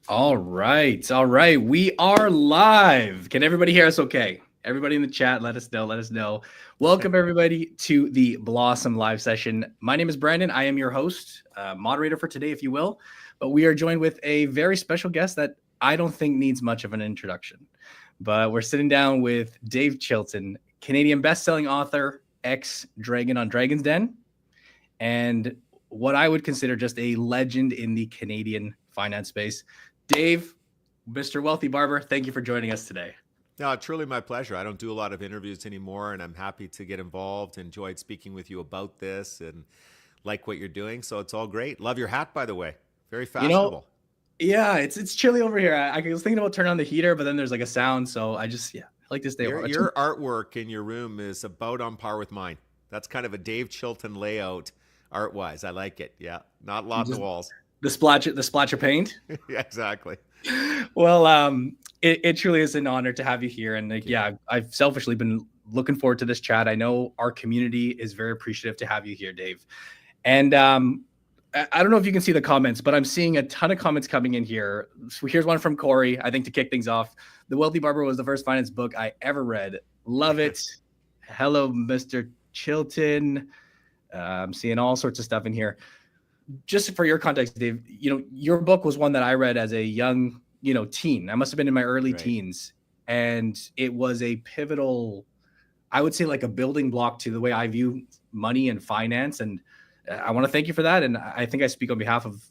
All right. All right. We are live. Can everybody hear us okay? Everybody in the chat, let us know. Let us know. Welcome, everybody, to the Blossom Live session. My name is Brandon. I am your host, moderator for today, if you will. But we are joined with a very special guest that I don't think needs much of an introduction. But we're sitting down with Dave Chilton, Canadian best-selling author, ex-Dragon on Dragon's Den, and what I would consider just a legend in the Canadian finance space. Dave, Mr. Wealthy Barber, thank you for joining us today. No, truly my pleasure. I don't do a lot of interviews anymore, and I'm happy to get involved. Enjoyed speaking with you about this and like what you're doing. So it's all great. Love your hat, by the way. Very You know, fashionable. yeah, it's chilly over here. I was thinking about turning on the heater, but then there's like a sound, so I like to stay Your warm. your artwork in your room is about on par with mine. That's kind of a Dave Chilton layout art-wise. I like it. Yeah, not a lot in the Just walls. the splash of paint. Yeah, exactly. Well, it truly is an honor to have you here, and Thank you. yeah, I've selfishly been looking forward to this chat. I know our community is very appreciative to have you here, Dave. And I don't know if you can see the comments, but I'm seeing a ton of comments coming in here. So here's one from Corey, I think, to kick things off. The Wealthy Barber was the first finance book I ever read. Love it. Hello, Mr. Chilton. I'm seeing all sorts of stuff in here. Just for your context, Dave, your book was one that I read as a young, teen. I must have been in my early Right. teens. And it was a pivotal, I would say, like a building block to the way I view money and finance. And I want to thank you for that. And I think I speak on behalf of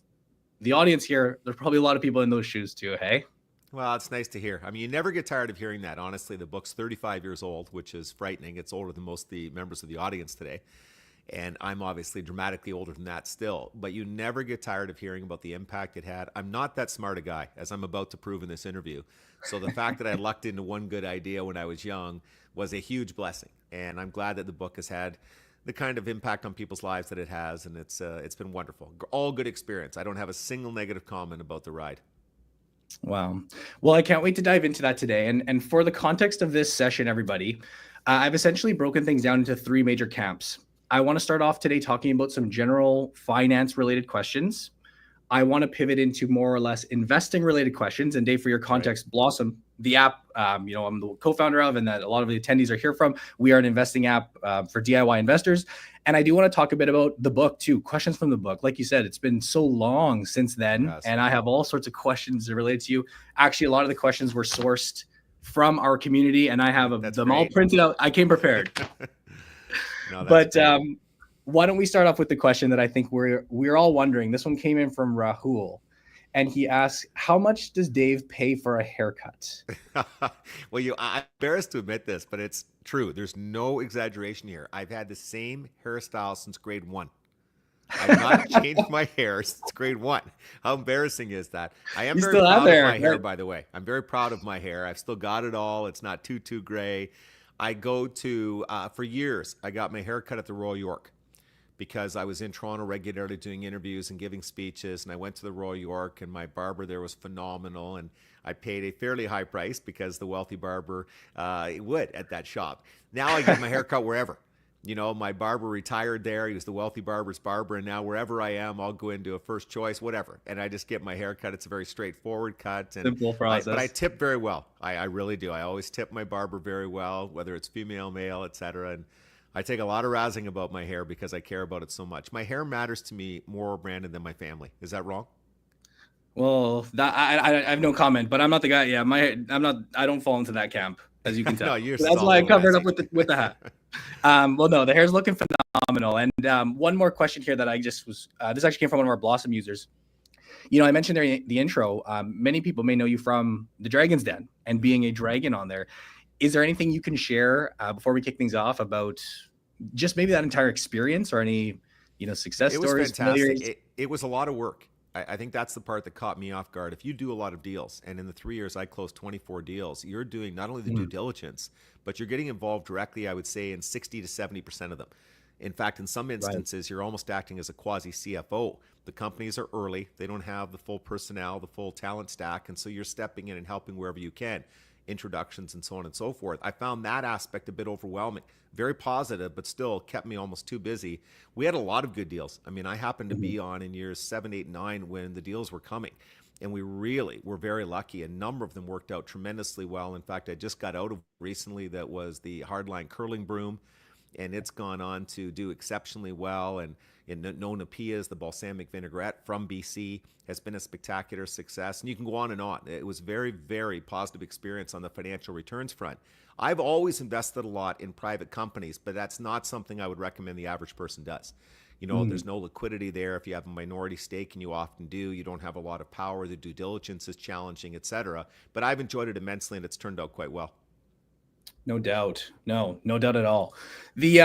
the audience here. There's probably a lot of people in those shoes too. Hey, Well, it's nice to hear. I mean, you never get tired of hearing that. Honestly, the book's 35 years old, which is frightening. It's older than most of the members of the audience today. And I'm obviously dramatically older than that still, but you never get tired of hearing about the impact it had. I'm not that smart a guy, as I'm about to prove in this interview. So the fact that I lucked into one good idea when I was young was a huge blessing. And I'm glad that the book has had the kind of impact on people's lives that it has. And it's been wonderful. All good experience. I don't have a single negative comment about the ride. wow. Well, I can't wait to dive into that today. And for the context of this session, everybody, I've essentially broken things down into three major camps. I want to start off today talking about some general finance related questions. I want to pivot into more or less investing related questions. And Dave, for your Right. context, Blossom, the app, I'm the co-founder of, and that a lot of the attendees are here from. We are an investing app for DIY investors. And I do want to talk a bit about the book too, questions from the book. Like you said, it's been so long since then, Yes. and I have all sorts of questions related to you. Actually, a lot of the questions were sourced from our community, and I have That's them all great. printed out. I came prepared. No, that's But great. why don't we start off with the question that I think we're all wondering? This one came in from Rahul, and he asks, "How much does Dave pay for a haircut?" Well, I'm embarrassed to admit this, but it's true. There's no exaggeration here. I've had the same hairstyle since grade one. I've not changed my hair since grade one. How embarrassing is that? I am You very still have proud of there, my hair, right? by the way. I'm very proud of my hair. I've still got it all. It's not too gray. I go to, for years, I got my hair cut at the Royal York because I was in Toronto regularly doing interviews and giving speeches. And I went to the Royal York, and my barber there was phenomenal. And I paid a fairly high price because the Wealthy Barber would at that shop. Now I get my hair cut wherever. You know, my barber retired there. He was the Wealthy Barber's barber. And now wherever I am, I'll go into a first choice, whatever. And I just get my hair cut. It's a very straightforward cut. And Simple but I process. tip very well. I really do. I always tip my barber very well, whether it's female, male, etc. And I take a lot of razzing about my hair because I care about it so much. My hair matters to me more, Brandon, than my family. Is that wrong? Well, that I have no comment, but I'm not the guy. Yeah, I'm not. I don't fall into that camp, as you can tell. No, yours So is that's all a why I little covered up messy. with the hat. Well, no, the hair's looking phenomenal. And one more question here that I just was. This actually came from one of our Blossom users. I mentioned there in the intro. Many people may know you from the Dragon's Den and being a dragon on there. Is there anything you can share before we kick things off about just maybe that entire experience or any success It was stories, fantastic. failures? It was a lot of work. I think that's the part that caught me off guard. If you do a lot of deals, and in the 3 years I closed 24 deals, you're doing not only the due Mm, diligence, but you're getting involved directly, I would say, in 60 to 70% of them. In fact, in some right. instances, you're almost acting as a quasi CFO. The companies are early, they don't have the full personnel, the full talent stack, and so you're stepping in and helping wherever you can. Introductions and so on and so forth. I found that aspect a bit overwhelming. Very positive, but still kept me almost too busy. We had a lot of good deals. I mean, I happened to Mhm. be on in years 7, 8, 9 when the deals were coming. And we really were very lucky. A number of them worked out tremendously well. In fact, I just got out of recently that was the hardline curling broom, and it's gone on to do exceptionally well. And Nona Pia's, the balsamic vinaigrette from BC, has been a spectacular success. And you can go on and on. It was very, very positive experience on the financial returns front. I've always invested a lot in private companies, but that's not something I would recommend the average person does. There's no liquidity there. If you have a minority stake, and you often do, you don't have a lot of power. The due diligence is challenging, et cetera. But I've enjoyed it immensely, and it's turned out quite well. No doubt. No doubt at all. The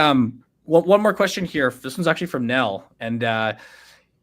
one more question here. This one's actually from Nell, and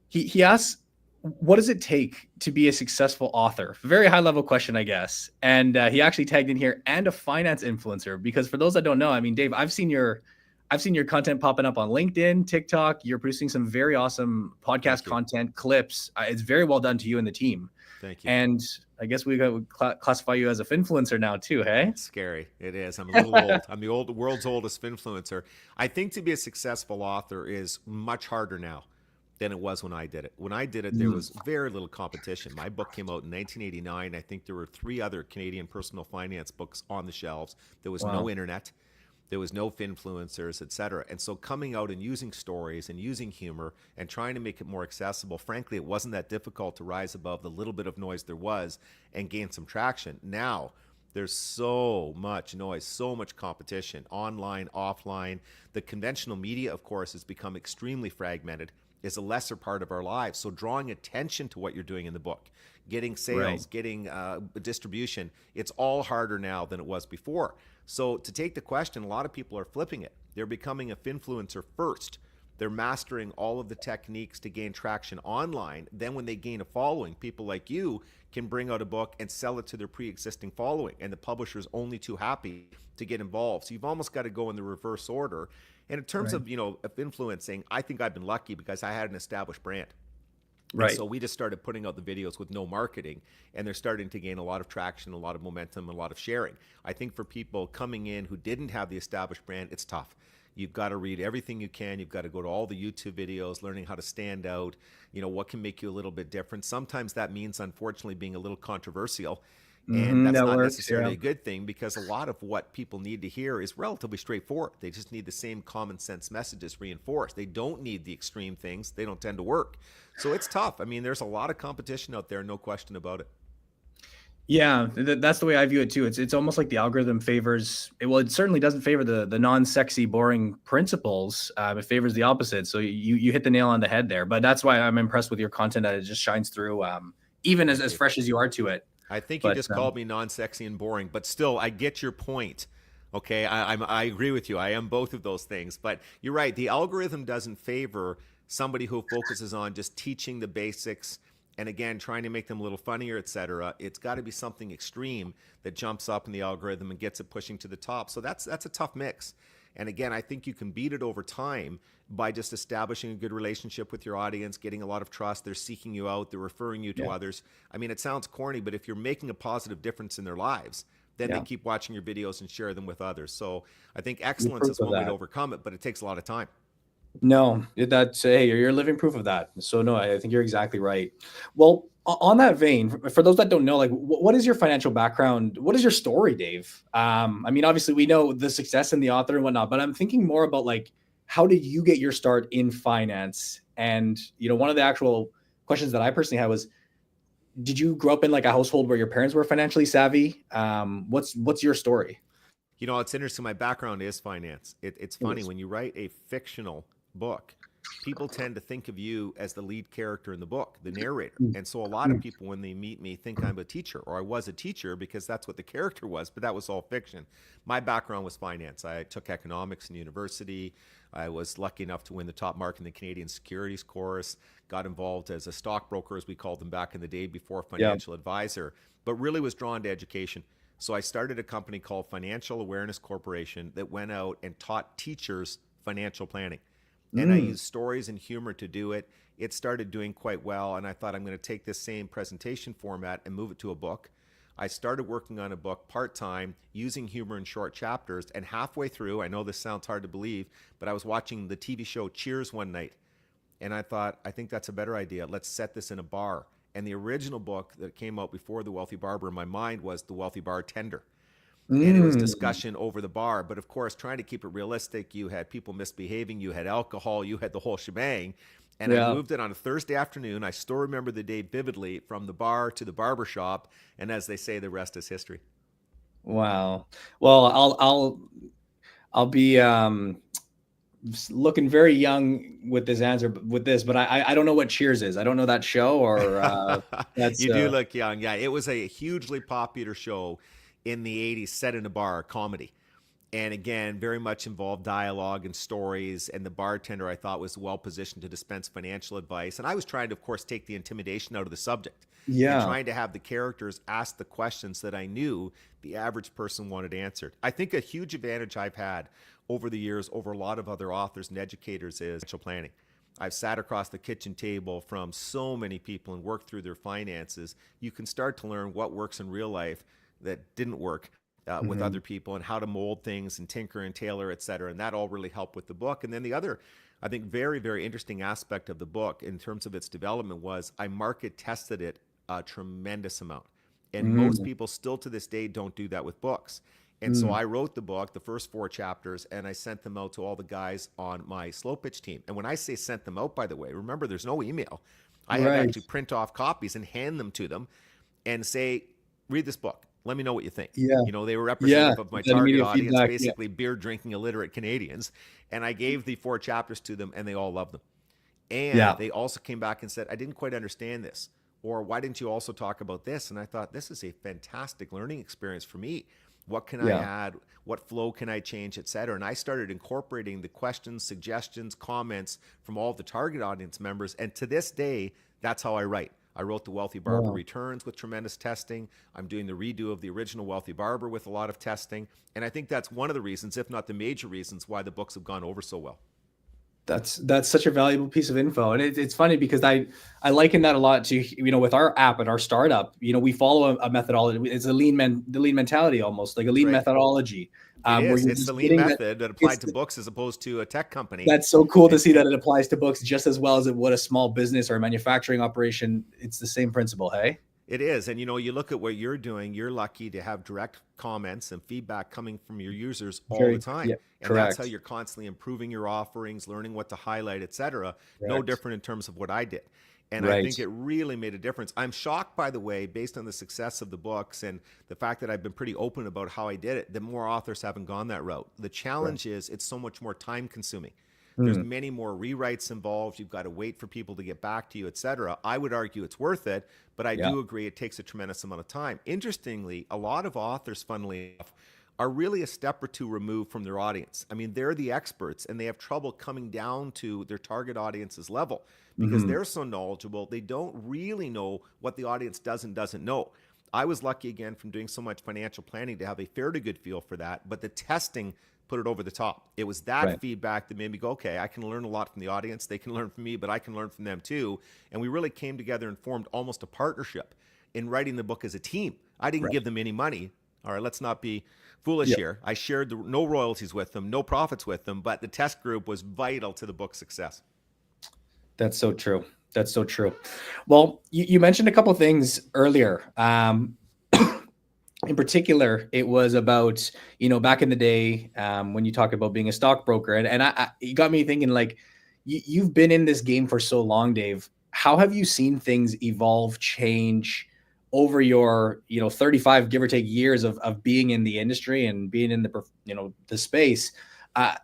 he asks, what does it take to be a successful author? Very high level question, I guess. And he actually tagged in here, and a finance influencer, because for those that don't know, I mean, Dave, I've seen your content popping up on LinkedIn, TikTok. You're producing some very awesome podcast content clips. It's very well done to you and the team. Thank you. And I guess we classify you as a finfluencer now too, hey? It's scary. It is. I'm a little old. I'm the world's oldest finfluencer. I think to be a successful author is much harder now than it was when I did it. When I did it, there was very little competition. My book came out in 1989. I think there were 3 other Canadian personal finance books on the shelves. There was no internet. There was no finfluencers, et cetera. And so coming out and using stories and using humor and trying to make it more accessible, frankly, it wasn't that difficult to rise above the little bit of noise there was and gain some traction. Now, there's so much noise, so much competition, online, offline. The conventional media, of course, has become extremely fragmented, is a lesser part of our lives. So drawing attention to what you're doing in the book, getting sales, getting distribution, it's all harder now than it was before. So to take the question, a lot of people are flipping it. They're becoming a finfluencer first. They're mastering all of the techniques to gain traction online. Then when they gain a following, people like you can bring out a book and sell it to their pre-existing following, and the publisher's only too happy to get involved. So you've almost got to go in the reverse order. And in terms of influencing, I think I've been lucky because I had an established brand. Right. And so we just started putting out the videos with no marketing, and they're starting to gain a lot of traction, a lot of momentum, a lot of sharing. I think for people coming in who didn't have the established brand, it's tough. You've got to read everything you can. You've got to go to all the YouTube videos, learning how to stand out, what can make you a little bit different. Sometimes that means, unfortunately, being a little controversial. And that's not necessarily a good thing, because a lot of what people need to hear is relatively straightforward. They just need the same common sense messages reinforced. They don't need the extreme things. They don't tend to work. So it's tough. I mean, there's a lot of competition out there, no question about it. Yeah, that's the way I view it too. It's almost like the algorithm favors, it certainly doesn't favor the non-sexy, boring principles. It favors the opposite. So you hit the nail on the head there. But that's why I'm impressed with your content, that it just shines through, even as fresh as you are to it. I think you just called me non-sexy and boring, but still, I get your point. Okay, I agree with you. I am both of those things. But you're right. The algorithm doesn't favor somebody who focuses on just teaching the basics and, again, trying to make them a little funnier, et cetera. It's got to be something extreme that jumps up in the algorithm and gets it pushing to the top. So that's a tough mix. And again, I think you can beat it over time by just establishing a good relationship with your audience, getting a lot of trust. They're seeking you out. They're referring you to others. I mean, it sounds corny, but if you're making a positive difference in their lives, then they keep watching your videos and share them with others. So I think excellence is one way to overcome it, but it takes a lot of time. No, hey, you're living proof of that. So no, I think you're exactly right. Well, on that vein, for those that don't know, like, what is your financial background? What is your story, Dave? I mean, obviously we know the success in the author and whatnot, but I'm thinking more about, like, how did you get your start in finance? And, one of the actual questions that I personally had was, did you grow up in like a household where your parents were financially savvy? What's your story? It's interesting. My background is finance. It's funny when you write a fictional book, people tend to think of you as the lead character in the book, the narrator. And so a lot of people, when they meet me, think I'm a teacher, or I was a teacher, because that's what the character was, but that was all fiction. My background was finance. I took economics in university. I was lucky enough to win the top mark in the Canadian securities course, got involved as a stockbroker, as we called them back in the day, before financial advisor, but really was drawn to education. So I started a company called Financial Awareness Corporation that went out and taught teachers financial planning. And I used stories and humor to do it. It started doing quite well, and I thought, I'm going to take this same presentation format and move it to a book. I started working on a book part-time, using humor in short chapters, and halfway through, I know this sounds hard to believe, but I was watching the TV show Cheers one night, and I thought, I think that's a better idea. Let's set this in a bar And the original book that came out before The Wealthy Barber in my mind was The Wealthy Bartender. And it was Mm, discussion over the bar. But of course, trying to keep it realistic, you had people misbehaving, you had alcohol, you had the whole shebang. And I yeah. moved it on a Thursday afternoon. I still remember the day vividly, from the bar to the barber shop. And as they say, the rest is history. Wow. Well, I'll be looking very young with this answer with this, but I don't know what Cheers is. I don't know that show or that's You do look young. Yeah, it was a hugely popular show in the 80s, set in a bar, comedy. And again, very much involved dialogue and stories. And the bartender, I thought, was well positioned to dispense financial advice. And I was trying to, of course, take the intimidation out of the subject and yeah. trying to have the characters ask the questions that I knew the average person wanted answered. I think a huge advantage I've had over the years over a lot of other authors and educators is financial planning. I've sat across the kitchen table from so many people and worked through their finances. You can start to learn what works in real life that didn't work with Hmm. other people, and how to mold things and tinker and tailor, et cetera. And that all really helped with the book. And then the other, I think, very, very interesting aspect of the book in terms of its development was I market tested it a tremendous amount. And most Mm, people still to this day don't do that with books. And so mm, I wrote the book, the first 4 chapters, and I sent them out to all the guys on my slow pitch team. And when I say sent them out, by the way, remember there's no email. I had to right. actually print off copies and hand them to them and say, read this book. Let me know what you think. Yeah. You know, they were Yeah. representative of my That target immediate audience, feedback. Yeah. basically beer drinking illiterate Canadians. And I gave the 4 chapters to them and they all loved them. And Yeah. they also came back and said, I didn't quite understand this. Or why didn't you also talk about this? And I thought, this is a fantastic learning experience for me. What can I Yeah. add? What flow can I change, et cetera? And I started incorporating the questions, suggestions, comments from all of the target audience members. And to this day, that's how I write. I wrote The Wealthy Barber Wow. Returns with tremendous testing. I'm doing the redo of the original Wealthy Barber with a lot of testing. And I think that's one of the reasons, if not the major reasons, why the books have gone over so well. That's such a valuable piece of info, and it's funny because I liken that a lot to with our app and our startup. We follow a methodology. It's the lean mentality, almost like a lean Right. methodology, It where is. you're It's the just lean getting that. method that applied It's to books as opposed to a tech company. That's so cool to And see that it applies to books just as well as it would a small business or a manufacturing operation. It's the same principle, hey? it is. And you look at what you're doing, you're lucky to have direct comments and feedback coming from your users all the Very, time. yeah, And that's how correct, you're constantly improving your offerings, learning what to highlight, et cetera. No correct, different in terms of what I did. And I right. think it really made a difference. I'm shocked, by the way, based on the success of the books and the fact that I've been pretty open about how I did it, that more authors haven't gone that route. The Right. challenge is it's so much more time consuming. There's Mm, many more rewrites involved. You've got to wait for people to get back to you, et cetera. I would argue it's worth it, but I yeah, do agree it takes a tremendous amount of time. Interestingly, a lot of authors, funnily enough, are really a step or two removed from their audience. I mean, they're the experts and they have trouble coming down to their target audience's level because hmm, they're so knowledgeable, they don't really know what the audience does and doesn't know. I was lucky again from doing so much financial planning to have a fairly good feel for that, but the testing put it over the top. It was that right. feedback that made me go, okay, I can learn a lot from the audience. They can learn from me, but I can learn from them too. And we really came together and formed almost a partnership in writing the book as a team. I didn't Right. give them any money. All right, let's not be foolish Yeah. here. I shared no royalties with them, no profits with them, but the test group was vital to the book's success. That's so true. That's so true. Well, you mentioned a couple things earlier. In particular, it was about, back in the day, when you talked about being a stockbroker, and it got me thinking, like, you've been in this game for so long, Dave. How have you seen things evolve, change over your, 35, give or take, years of being in the industry and being in the space? Uh,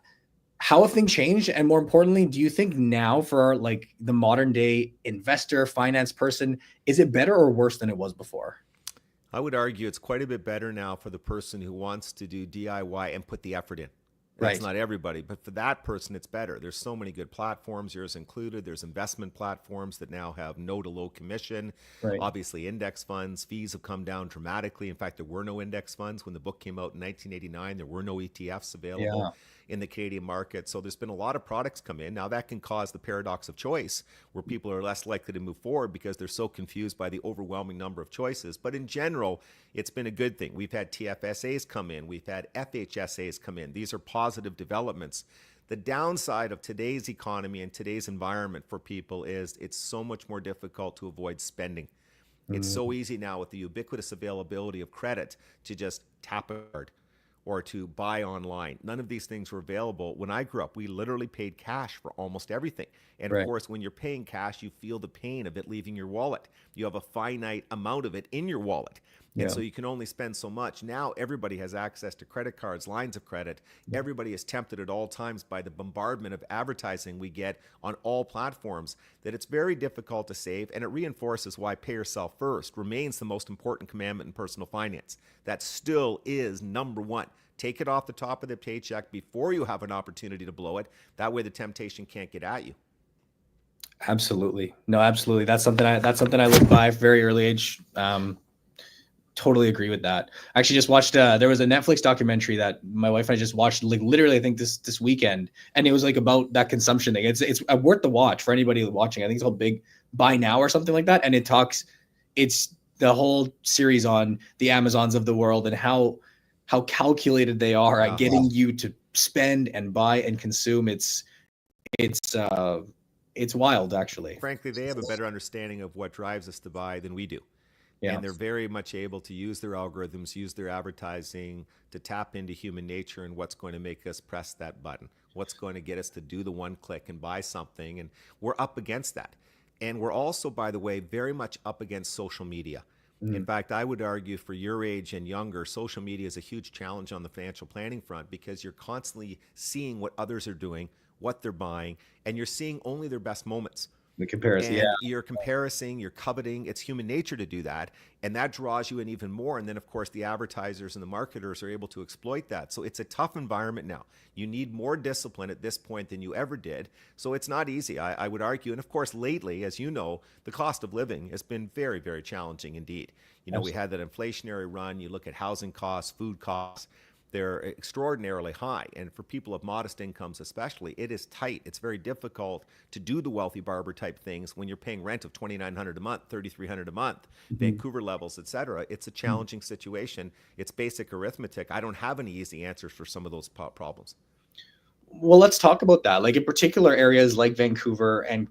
how have things changed? And more importantly, do you think now for like the modern day investor, finance person, is it better or worse than it was before? I would argue it's quite a bit better now for the person who wants to do DIY and put the effort in. That's Right. not everybody, but for that person, it's better. There's so many good platforms, yours included. There's investment platforms that now have no to low commission. Right. Obviously, index funds, fees have come down dramatically. In fact, there were no index funds when the book came out in 1989. There were no ETFs available Yeah. in the Canadian market. So there's been a lot of products come in. Now that can cause the paradox of choice where people are less likely to move forward because they're so confused by the overwhelming number of choices. But in general, it's been a good thing. We've had TFSAs come in. We've had FHSAs come in. These are positive developments. The downside of today's economy and today's environment for people is it's so much more difficult to avoid spending. It's so easy now with the ubiquitous availability of credit to just tap a card or to buy online. None of these things were available. When I grew up, we literally paid cash for almost everything. And of Right. course, when you're paying cash, you feel the pain of it leaving your wallet. You have a finite amount of it in your wallet. And Yeah. so you can only spend so much. Now everybody has access to credit cards, lines of credit. Everybody is tempted at all times by the bombardment of advertising we get on all platforms that it's very difficult to save. And it reinforces why pay yourself first remains the most important commandment in personal finance. That still is number one. Take it off the top of the paycheck before you have an opportunity to blow it. That way the temptation can't get at you. Absolutely. No, absolutely. That's something I lived by very early age. Totally agree with that. I actually just watched there was a Netflix documentary that my wife and I just watched, like literally I think this weekend, and it was like about that consumption thing. It's worth the watch for anybody watching. I think it's called Big Buy Now or something like that, and it's the whole series on the Amazons of the world and how calculated they are at getting you to spend and buy and consume. It's wild, actually. Frankly, they have a better understanding of what drives us to buy than we do. Yeah. And they're very much able to use their algorithms, use their advertising to tap into human nature and what's going to make us press that button, what's going to get us to do the one click and buy something. And we're up against that. And we're also, by the way, very much up against social media. In fact, I would argue for your age and younger, social media is a huge challenge on the financial planning front because you're constantly seeing what others are doing, what they're buying, and you're seeing only their best moments. The comparison, And you're comparing, you're coveting. It's human nature to do that. And that draws you in even more. And then, of course, the advertisers and the marketers are able to exploit that. So it's a tough environment now. You need more discipline at this point than you ever did. So it's not easy, I would argue. And of course, lately, as you know, the cost of living has been very, very challenging indeed. You know, we had that inflationary run. You look at housing costs, food costs. They're extraordinarily high. And for people of modest incomes especially, it is tight. It's very difficult to do the Wealthy Barber type things when you're paying rent of $2,900 a month, $3,300 a month, Vancouver levels, et cetera. It's a challenging situation. It's basic arithmetic. I don't have any easy answers for some of those problems. Well, let's talk about that. Like in particular areas like Vancouver and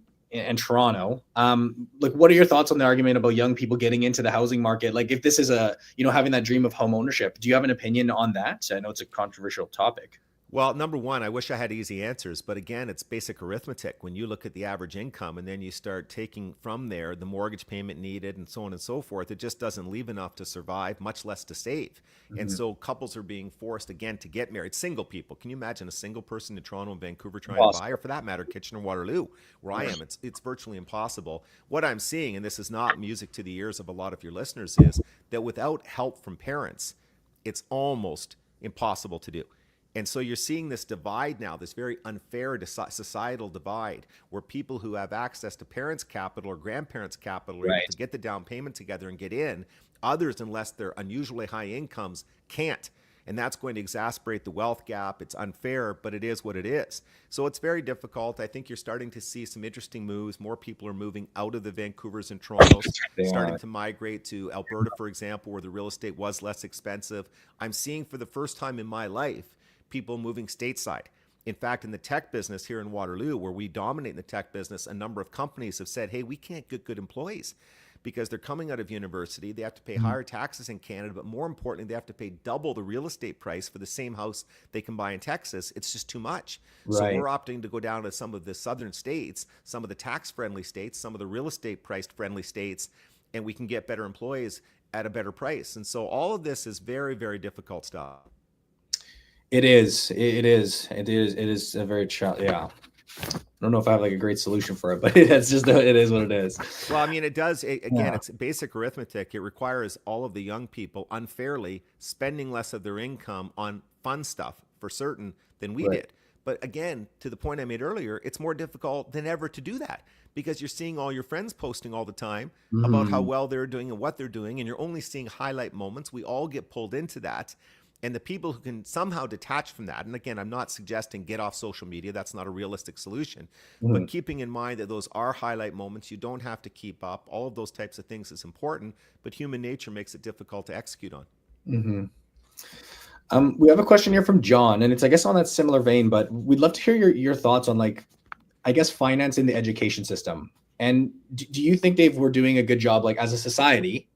Toronto, like what are your thoughts on the argument about young people getting into the housing market? Like if this is having that dream of home ownership, do you have an opinion on that? I know it's a controversial topic. Well, number one, I wish I had easy answers, but again, it's basic arithmetic. When you look at the average income and then you start taking from there the mortgage payment needed and so on and so forth, it just doesn't leave enough to survive, much less to save. And so couples are being forced again to get married. Single people. Can you imagine a single person in Toronto and Vancouver trying to buy, or for that matter, Kitchener-Waterloo, where I am? It's virtually impossible. What I'm seeing, and this is not music to the ears of a lot of your listeners, is that without help from parents, it's almost impossible to do. And so you're seeing this divide now, this very unfair societal divide, where people who have access to parents' capital or grandparents' capital are able to get the down payment together and get in. Others, unless they're unusually high incomes, can't. And that's going to exacerbate the wealth gap. It's unfair, but it is what it is. So it's very difficult. I think you're starting to see some interesting moves. More people are moving out of the Vancouvers and Torontos, starting to migrate to Alberta, for example, where the real estate was less expensive. I'm seeing for the first time in my life, people moving stateside. In fact, in the tech business here in Waterloo, where we dominate in the tech business, a number of companies have said, hey, we can't get good employees because they're coming out of university. They have to pay higher taxes in Canada, but more importantly, they have to pay double the real estate price for the same house they can buy in Texas. It's just too much. So we're opting to go down to some of the southern states, some of the tax-friendly states, some of the real estate priced-friendly states, and we can get better employees at a better price. And so all of this is very, very difficult stuff. It is a very yeah. I don't know if I have like a great solution for it, but it is what it is. Well, I mean, it does. It's basic arithmetic. It requires all of the young people unfairly spending less of their income on fun stuff for certain than we did. But again, to the point I made earlier, it's more difficult than ever to do that because you're seeing all your friends posting all the time about how well they're doing and what they're doing, and you're only seeing highlight moments. We all get pulled into that. And the people who can somehow detach from that, and again, I'm not suggesting get off social media. That's not a realistic solution. But keeping in mind that those are highlight moments, you don't have to keep up. All of those types of things is important, but human nature makes it difficult to execute on. We have a question here from John, and it's, I guess, on that similar vein, but we'd love to hear your thoughts on, like, I guess, finance in the education system. And do you think, Dave, we're doing a good job, like as a society?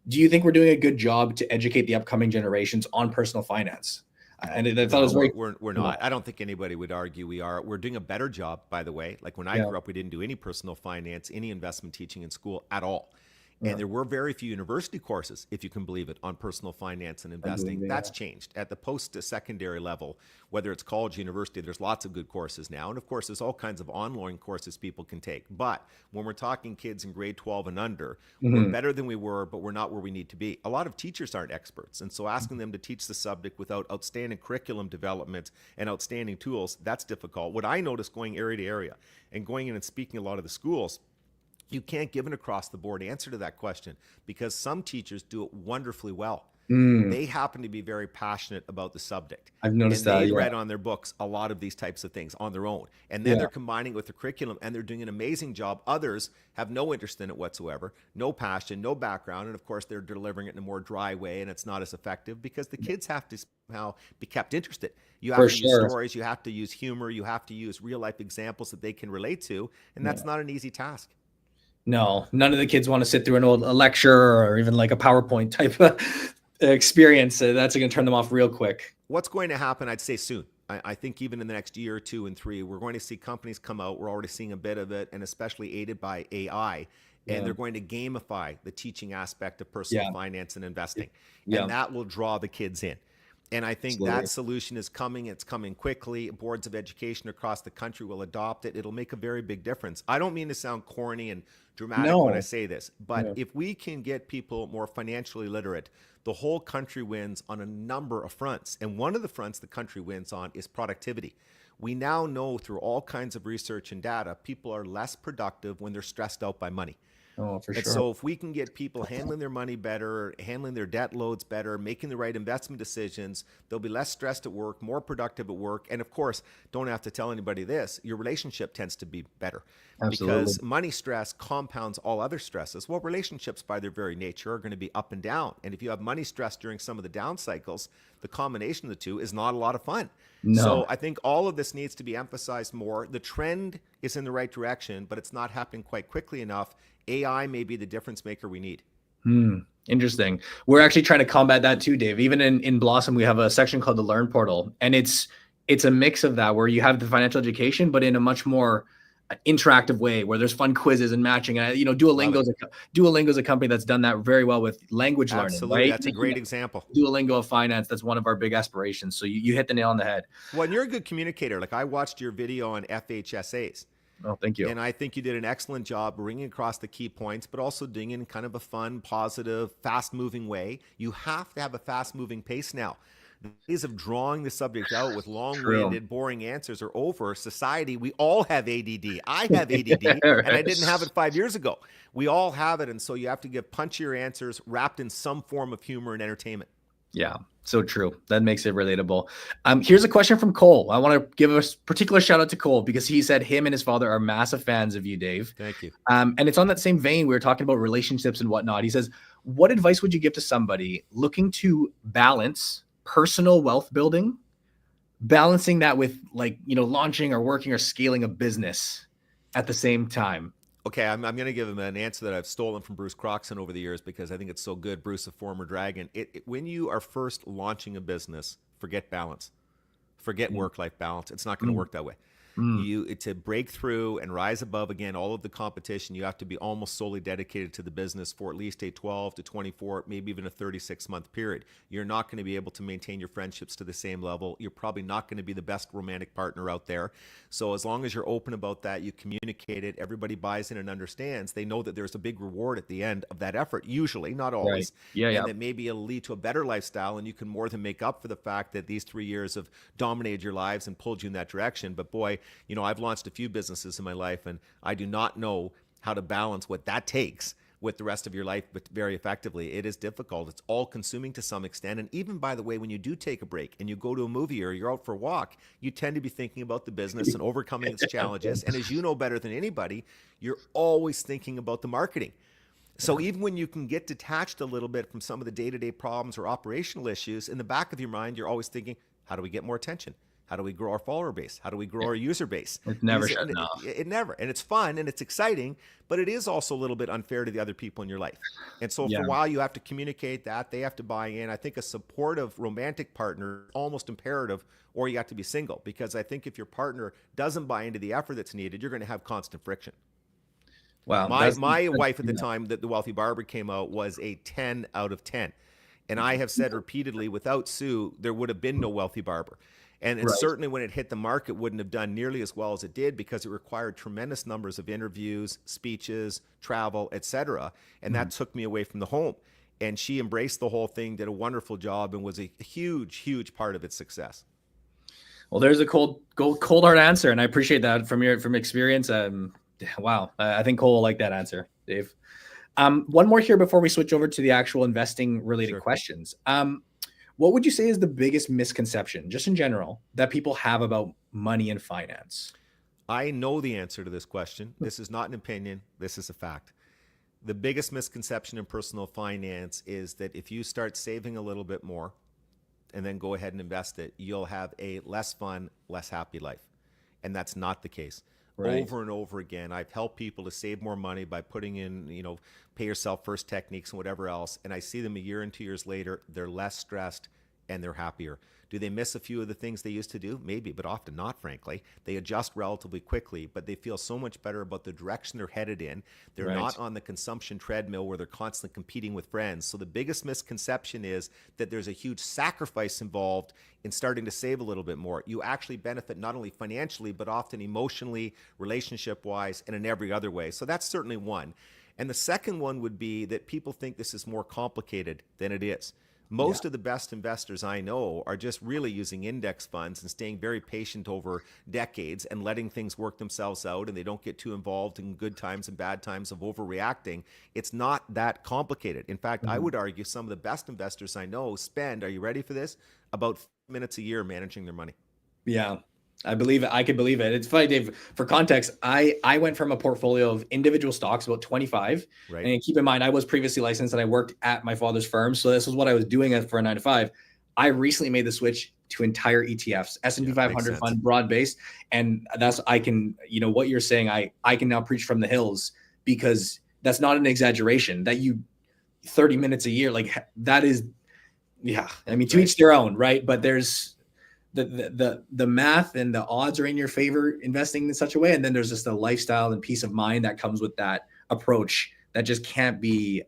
Do you think we're doing a good job to educate the upcoming generations on personal finance? And I thought it No, was very we're not. no. I don't think anybody would argue we are. We're doing a better job, by the way. Like when I Yeah, grew up, we didn't do any personal finance, any investment teaching in school at all. yeah, And there were very few university courses, if you can believe it, on personal finance and investing. unbelievable. That's changed. At the post-secondary level, whether it's college, university, there's lots of good courses now. And of course, there's all kinds of online courses people can take. But when we're talking kids in grade 12 and under, we're Hmm. better than we were, but we're not where we need to be. A lot of teachers aren't experts. And so asking them to teach the subject without outstanding curriculum development and outstanding tools, that's difficult. What I noticed going area to area and going in and speaking a lot of the schools, you can't give an across the board answer to that question because some teachers do it wonderfully well. Mm, They happen to be very passionate about the subject I've noticed and that. they Yeah, read on their books a lot of these types of things on their own. And then yeah, they're combining it with the curriculum and they're doing an amazing job. Others have no interest in it whatsoever, no passion, no background. And of course, they're delivering it in a more dry way and it's not as effective because the kids have to somehow be kept interested. You have for to use sure. stories, you have to use humor, you have to use real life examples that they can relate to. And Yeah. that's not an easy task. No, none of the kids want to sit through a lecture or even like a PowerPoint type of experience. That's going to turn them off real quick. What's going to happen, I'd say soon. I think even in the next year or two and three, we're going to see companies come out. We're already seeing a bit of it, and especially aided by AI. And Yeah, they're going to gamify the teaching aspect of personal yeah, finance and investing. yeah, And that will draw the kids in. And I think that absolutely. solution is coming. It's coming quickly. Boards of education across the country will adopt it. It'll make a very big difference. I don't mean to sound corny and dramatic when I No, say this, but yeah, if we can get people more financially literate, the whole country wins on a number of fronts. And one of the fronts the country wins on is productivity. We now know through all kinds of research and data, people are less productive when they're stressed out by money. oh, for And sure. so if we can get people handling their money better, handling their debt loads better, making the right investment decisions, they'll be less stressed at work, more productive at work. And of course, don't have to tell anybody this, your relationship tends to be better Absolutely. because money stress compounds all other stresses. Well, relationships by their very nature are going to be up and down. And if you have money stress during some of the down cycles, the combination of the two is not a lot of fun. No. So I think all of this needs to be emphasized more. The trend is in the right direction, but it's not happening quite quickly enough. AI may be the difference maker we need. Hmm. Interesting. We're actually trying to combat that too, Dave. Even in Blossom, we have a section called the Learn Portal, and it's a mix of that where you have the financial education, but in a much more interactive way, where there's fun quizzes and matching. And Love it. Duolingo is a company that's done that very well with language learning, Absolutely. right? That's a Making great example. Duolingo of finance. That's one of our big aspirations. So you hit the nail on the head. Well, and you're a good communicator. Like I watched your video on FHSAs. Oh, thank you. And I think you did an excellent job bringing across the key points, but also doing it in kind of a fun, positive, fast moving way. You have to have a fast moving pace now. The days of drawing the subject out with long True. winded, boring answers are over. Society, we all have ADD. I have ADD, and I didn't have it 5 years ago. We all have it. And so you have to give punchier answers wrapped in some form of humor and entertainment. Yeah, so true. That makes it relatable. Here's a question from Cole. I want to give a particular shout out to Cole because he said him and his father are massive fans of you, Dave. Thank you. And it's on that same vein. We were talking about relationships and whatnot. He says, what advice would you give to somebody looking to balance personal wealth building, balancing that with launching or working or scaling a business at the same time? Okay, I'm going to give him an answer that I've stolen from Bruce Croxon over the years because I think it's so good. Bruce, a former dragon. When you are first launching a business, forget balance, forget Mm, work-life balance. It's not going to mm, work that way. mm. To break through and rise above again all of the competition, you have to be almost solely dedicated to the business for at least a 12 to 24, maybe even a 36-month period. You're not going to be able to maintain your friendships to the same level. You're probably not going to be the best romantic partner out there. So as long as you're open about that, you communicate it, everybody buys in and understands, they know that there's a big reward at the end of that effort, usually, not Right. always, Yeah, and yeah. that maybe it'll lead to a better lifestyle and you can more than make up for the fact that these 3 years have dominated your lives and pulled you in that direction. But boy, I've launched a few businesses in my life and I do not know how to balance what that takes with the rest of your life, but very effectively. It is difficult. It's all consuming to some extent. And even, by the way, when you do take a break and you go to a movie or you're out for a walk, you tend to be thinking about the business and overcoming its challenges. And as you know better than anybody, you're always thinking about the marketing. So even when you can get detached a little bit from some of the day-to-day problems or operational issues, in the back of your mind, you're always thinking, how do we get more attention? How do we grow our follower base? How do we grow our user base? It's never These are, shutting off. it never, and it's fun and it's exciting, but it is also a little bit unfair to the other people in your life. And so for Yeah. a while, you have to communicate that. They have to buy in. I think a supportive romantic partner is almost imperative, or you have to be single, because I think if your partner doesn't buy into the effort that's needed, you're going to have constant friction. Wow. My wife at the Yeah. time that The Wealthy Barber came out was a 10 out of 10. And I have said repeatedly, without Sue, there would have been no Wealthy Barber. And Right. certainly when it hit the market, wouldn't have done nearly as well as it did, because it required tremendous numbers of interviews, speeches, travel, etc. And that took me away from the home. And she embraced the whole thing, did a wonderful job, and was a huge, huge part of its success. Well, there's a cold hard answer, and I appreciate that from experience. Wow, I think Cole will like that answer, Dave. One more here before we switch over to the actual investing related Sure. questions. What would you say is the biggest misconception, just in general, that people have about money and finance? I know the answer to this question. This is not an opinion. This is a fact. The biggest misconception in personal finance is that if you start saving a little bit more and then go ahead and invest it, you'll have a less fun, less happy life. And that's not the case. Right. Over and over again, I've helped people to save more money by putting in, pay yourself first techniques and whatever else. And I see them a year and 2 years later, they're less stressed and they're happier. Do they miss a few of the things they used to do? Maybe, but often not, frankly. They adjust relatively quickly, but they feel so much better about the direction they're headed in. They're Right. not on the consumption treadmill where they're constantly competing with friends. So the biggest misconception is that there's a huge sacrifice involved in starting to save a little bit more. You actually benefit not only financially, but often emotionally, relationship-wise, and in every other way. So that's certainly one. And the second one would be that people think this is more complicated than it is. Most of the best investors I know are just really using index funds and staying very patient over decades and letting things work themselves out, and they don't get too involved in good times and bad times of overreacting. It's not that complicated. In fact, I would argue some of the best investors I know spend, are you ready for this, about 5 minutes a year managing their money. Yeah, I believe it. I could believe it. It's funny, Dave. For context, I went from a portfolio of individual stocks, about 25. Right. And keep in mind, I was previously licensed and I worked at my father's firm. So this was what I was doing for a 9 to 5. I recently made the switch to entire ETFs, S&P Yeah, 500 makes fund, sense. broad based. And that's, I can, what you're saying, I can now preach from the hills, because that's not an exaggeration. That 30 minutes a year, like that is, yeah. I mean, to Right. each their own, right? But there's, the math and the odds are in your favor investing in such a way, and then there's just the lifestyle and peace of mind that comes with that approach that just can't be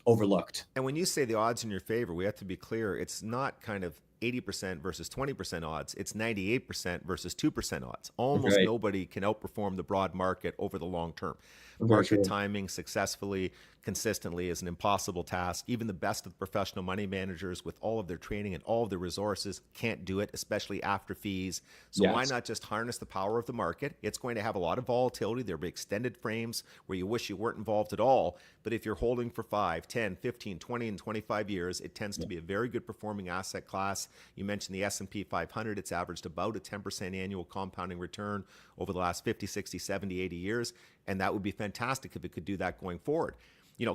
overlooked. And when you say the odds in your favor, we have to be clear. It's not kind of 80% versus 20% odds. It's 98% versus 2% odds. Almost Right. nobody can outperform the broad market over the long term. Very true. Market timing successfully, consistently is an impossible task. Even the best of professional money managers, with all of their training and all of their resources, can't do it, especially after fees. So why Yes. not just harness the power of the market? It's going to have a lot of volatility. There'll be extended frames where you wish you weren't involved at all. But if you're holding for 5, 10, 15, 20, and 25 years, it tends to be a very good performing asset class. You mentioned the S&P 500. It's averaged about a 10% annual compounding return over the last 50, 60, 70, 80 years. And that would be fantastic if it could do that going forward.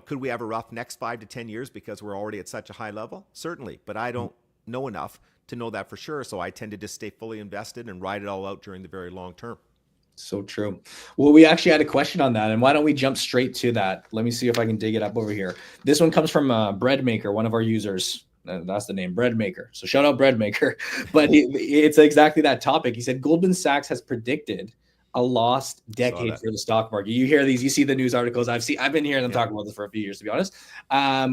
Could we have a rough next 5 to 10 years because we're already at such a high level? Certainly, but I don't know enough to know that for sure. So I tend to just stay fully invested and ride it all out during the very long term. So true. Well, we actually had a question on that, and why don't we jump straight to that? Let me see if I can dig it up over here. This one comes from Bread Maker, one of our users. That's the name, Bread Maker. So shout out Bread Maker. But it's exactly that topic. He said Goldman Sachs has predicted a lost decade for the stock market. You hear these, you see the news articles. I've been hearing them talk about this for a few years, to be honest.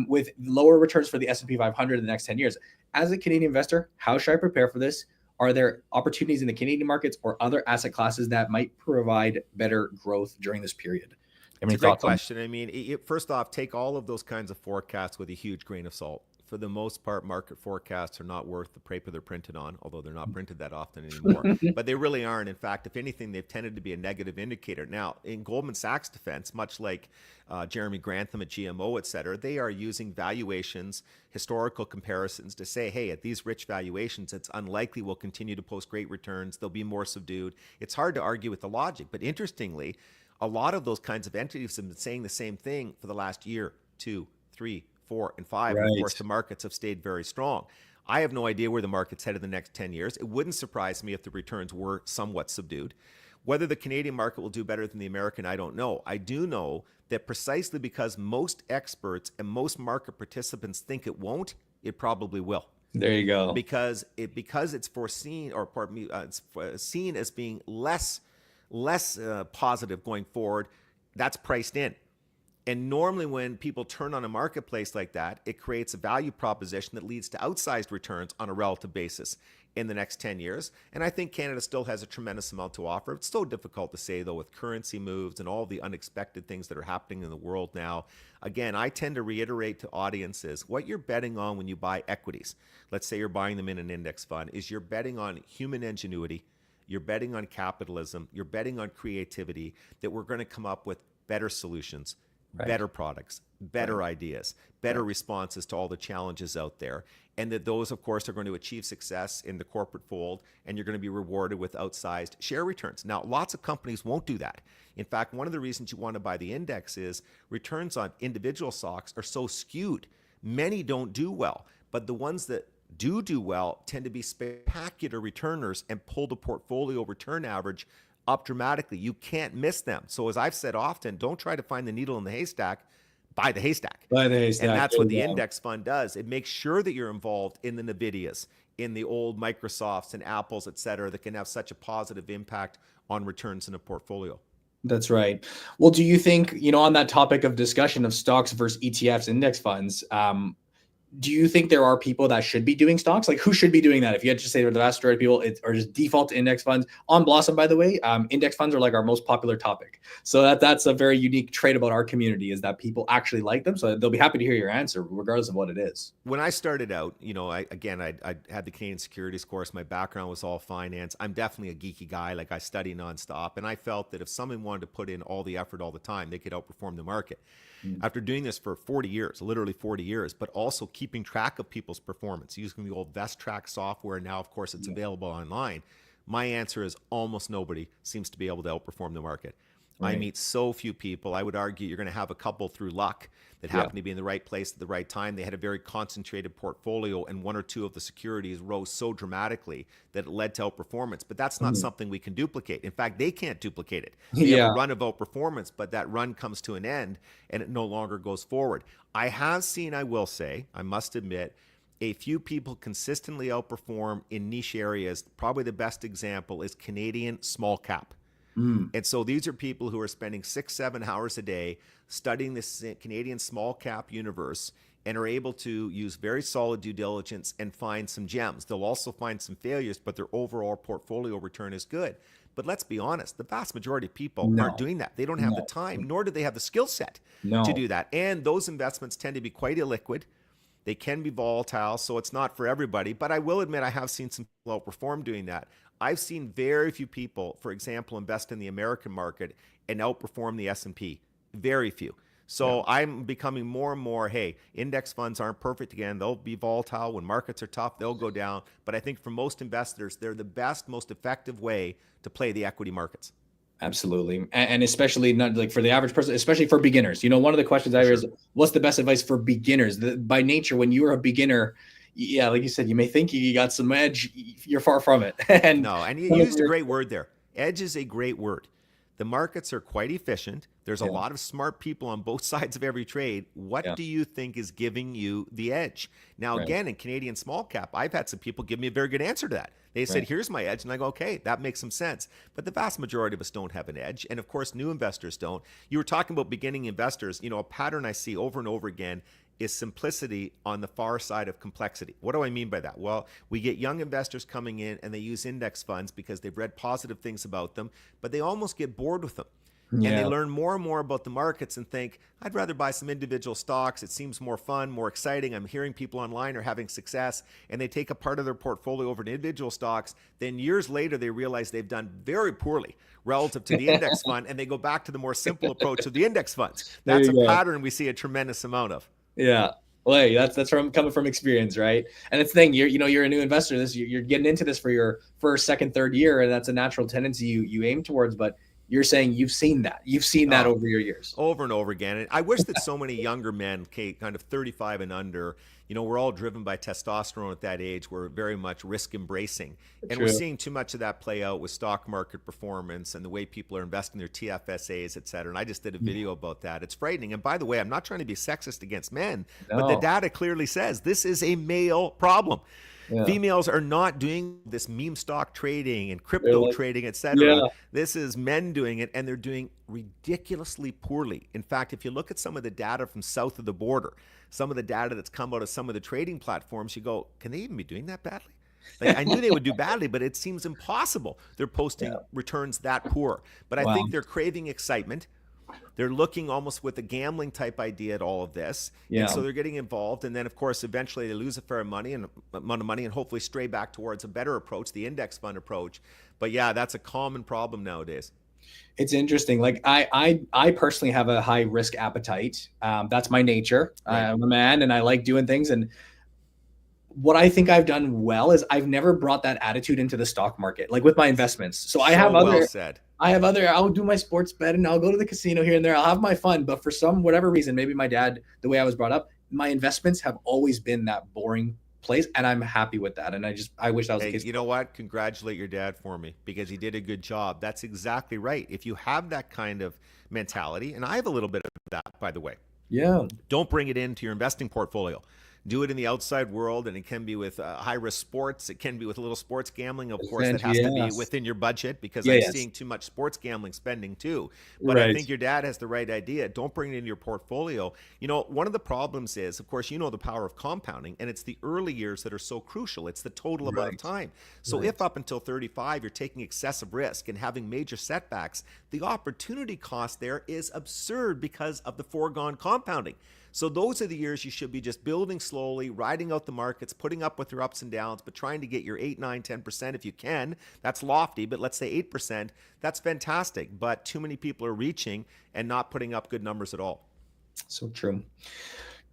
With lower returns for the S&P 500 in the next 10 years. As a Canadian investor, how should I prepare for this? Are there opportunities in the Canadian markets or other asset classes that might provide better growth during this period? It's a great question. I mean, first off, take all of those kinds of forecasts with a huge grain of salt. For the most part, market forecasts are not worth the paper they're printed on, although they're not printed that often anymore. But they really aren't. In fact, if anything, they've tended to be a negative indicator. Now, in Goldman Sachs' defense, much like Jeremy Grantham at GMO, et cetera, they are using valuations, historical comparisons to say, hey, at these rich valuations, it's unlikely we'll continue to post great returns. They'll be more subdued. It's hard to argue with the logic. But interestingly, a lot of those kinds of entities have been saying the same thing for the last year, 2, 3, 4, and 5. And of course, the markets have stayed very strong. I have no idea where the market's headed the next 10 years. It wouldn't surprise me if the returns were somewhat subdued. Whether the Canadian market will do better than the American, I don't know. I do know that precisely because most experts and most market participants think it won't, it probably will. There you go. Because it's foreseen, or pardon me, it's seen as being less positive going forward. That's priced in. And normally when people turn on a marketplace like that, it creates a value proposition that leads to outsized returns on a relative basis in the next 10 years. And I think Canada still has a tremendous amount to offer. It's so difficult to say, though, with currency moves and all the unexpected things that are happening in the world now. Again, I tend to reiterate to audiences, what you're betting on when you buy equities, let's say you're buying them in an index fund, is you're betting on human ingenuity, you're betting on capitalism, you're betting on creativity, that we're going to come up with better solutions, better products, better ideas, better responses to all the challenges out there. And that those, of course, are going to achieve success in the corporate fold, and you're going to be rewarded with outsized share returns. Now, lots of companies won't do that. In fact, one of the reasons you want to buy the index is returns on individual stocks are so skewed. Many don't do well, but the ones that do well tend to be spectacular returners and pull the portfolio return average up dramatically. You can't miss them. So as I've said often, don't try to find the needle in the haystack, buy the haystack. Buy the haystack. And that's what the index fund does. It makes sure that you're involved in the NVIDIAs, in the old Microsofts and Apples, et cetera, that can have such a positive impact on returns in a portfolio. That's right. Well, do you think, on that topic of discussion of stocks versus ETFs, index funds, do you think there are people that should be doing stocks? Like, who should be doing that? If you had to say the vast majority of people are just default to index funds. On Blossom, by the way, index funds are like our most popular topic. So that's a very unique trait about our community, is that people actually like them. So they'll be happy to hear your answer, regardless of what it is. When I started out, I had the Canadian Securities course. My background was all finance. I'm definitely a geeky guy. Like, I study nonstop. And I felt that if someone wanted to put in all the effort all the time, they could outperform the market. After doing this for 40 years, literally 40 years, but also keeping track of people's performance, using the old VestTrack software, now, of course, it's available online, my answer is almost nobody seems to be able to outperform the market. Right. I meet so few people. I would argue you're going to have a couple through luck that happen to be in the right place at the right time. They had a very concentrated portfolio, and one or two of the securities rose so dramatically that it led to outperformance. But that's not something we can duplicate. In fact, they can't duplicate it. They have a run of outperformance, but that run comes to an end and it no longer goes forward. I have seen, I will say, I must admit, a few people consistently outperform in niche areas. Probably the best example is Canadian small cap. And so these are people who are spending 6-7 hours a day studying this Canadian small cap universe and are able to use very solid due diligence and find some gems. They'll also find some failures, but their overall portfolio return is good. But let's be honest, the vast majority of people aren't doing that. They don't have the time, nor do they have the skill set to do that. And those investments tend to be quite illiquid. They can be volatile, so it's not for everybody. But I will admit I have seen some people outperform doing that. I've seen very few people, for example, invest in the American market and outperform the S&P. Very few. So I'm becoming more and more, hey, index funds aren't perfect again. They'll be volatile. When markets are tough, they'll go down. But I think for most investors, they're the best, most effective way to play the equity markets. Absolutely. And especially not like for the average person, especially for beginners. One of the questions I hear is, what's the best advice for beginners? By nature, when you're a beginner, like you said, you may think you got some edge. You're far from it. And you used a great word there. Edge is a great word. The markets are quite efficient. There's a lot of smart people on both sides of every trade. What do you think is giving you the edge? Now, again, in Canadian small cap, I've had some people give me a very good answer to that. They said, here's my edge. And I go, okay, that makes some sense. But the vast majority of us don't have an edge. And of course, new investors don't. You were talking about beginning investors. A pattern I see over and over again is simplicity on the far side of complexity. What do I mean by that? Well, we get young investors coming in and they use index funds because they've read positive things about them, but they almost get bored with them. And they learn more and more about the markets and think, I'd rather buy some individual stocks. It seems more fun, more exciting. I'm hearing people online are having success, and they take a part of their portfolio over to individual stocks. Then years later, they realize they've done very poorly relative to the index fund, and they go back to the more simple approach of the index funds. That's a pattern we see a tremendous amount of. Yeah. Well, hey, that's from coming from experience, right? And it's the thing, you're a new investor. You're getting into this for your first, second, third year, and that's a natural tendency you aim towards. But you're saying you've seen that. You've seen that over your years. Over and over again. And I wish that so many younger men, kind of 35 and under, we're all driven by testosterone at that age. We're very much risk embracing. And True. we're seeing too much of that play out with stock market performance and the way people are investing their TFSAs, et cetera. And I just did a video about that. It's frightening. And by the way, I'm not trying to be sexist against men, but the data clearly says this is a male problem. Yeah. Females are not doing this meme stock trading and crypto trading, et cetera. Yeah. This is men doing it, and they're doing ridiculously poorly. In fact, if you look at some of the data from south of the border, some of the data that's come out of some of the trading platforms, you go, can they even be doing that badly? Like, I knew they would do badly, but it seems impossible. They're posting returns that poor. But I think they're craving excitement. They're looking almost with a gambling type idea at all of this. And so they're getting involved. And then, of course, eventually they lose a fair amount of money and hopefully stray back towards a better approach, the index fund approach. But yeah, that's a common problem nowadays. It's interesting. Like I personally have a high risk appetite. That's my nature. Right. I'm a man and I like doing things. And what I think I've done well is I've never brought that attitude into the stock market, like with my investments. So I have I'll do my sports bet and I'll go to the casino here and there. I'll have my fun. But for whatever reason, maybe my dad, the way I was brought up, my investments have always been that boring place. And I'm happy with that. And I wish that was the case. You know what? Congratulate your dad for me because he did a good job. That's exactly right. If you have that kind of mentality, and I have a little bit of that, by the way. Yeah. Don't bring it into your investing portfolio. Do it in the outside world, and it can be with high-risk sports. It can be with a little sports gambling, of course, that has to be within your budget because I'm seeing too much sports gambling spending too. But I think your dad has the right idea. Don't bring it into your portfolio. One of the problems is, of course, the power of compounding, and it's the early years that are so crucial. It's the total amount of time. So if up until 35 you're taking excessive risk and having major setbacks, the opportunity cost there is absurd because of the foregone compounding. So those are the years you should be just building slowly, riding out the markets, putting up with your ups and downs, but trying to get your 8, 9, 10% if you can. That's lofty, but let's say 8%. That's fantastic. But too many people are reaching and not putting up good numbers at all. So true.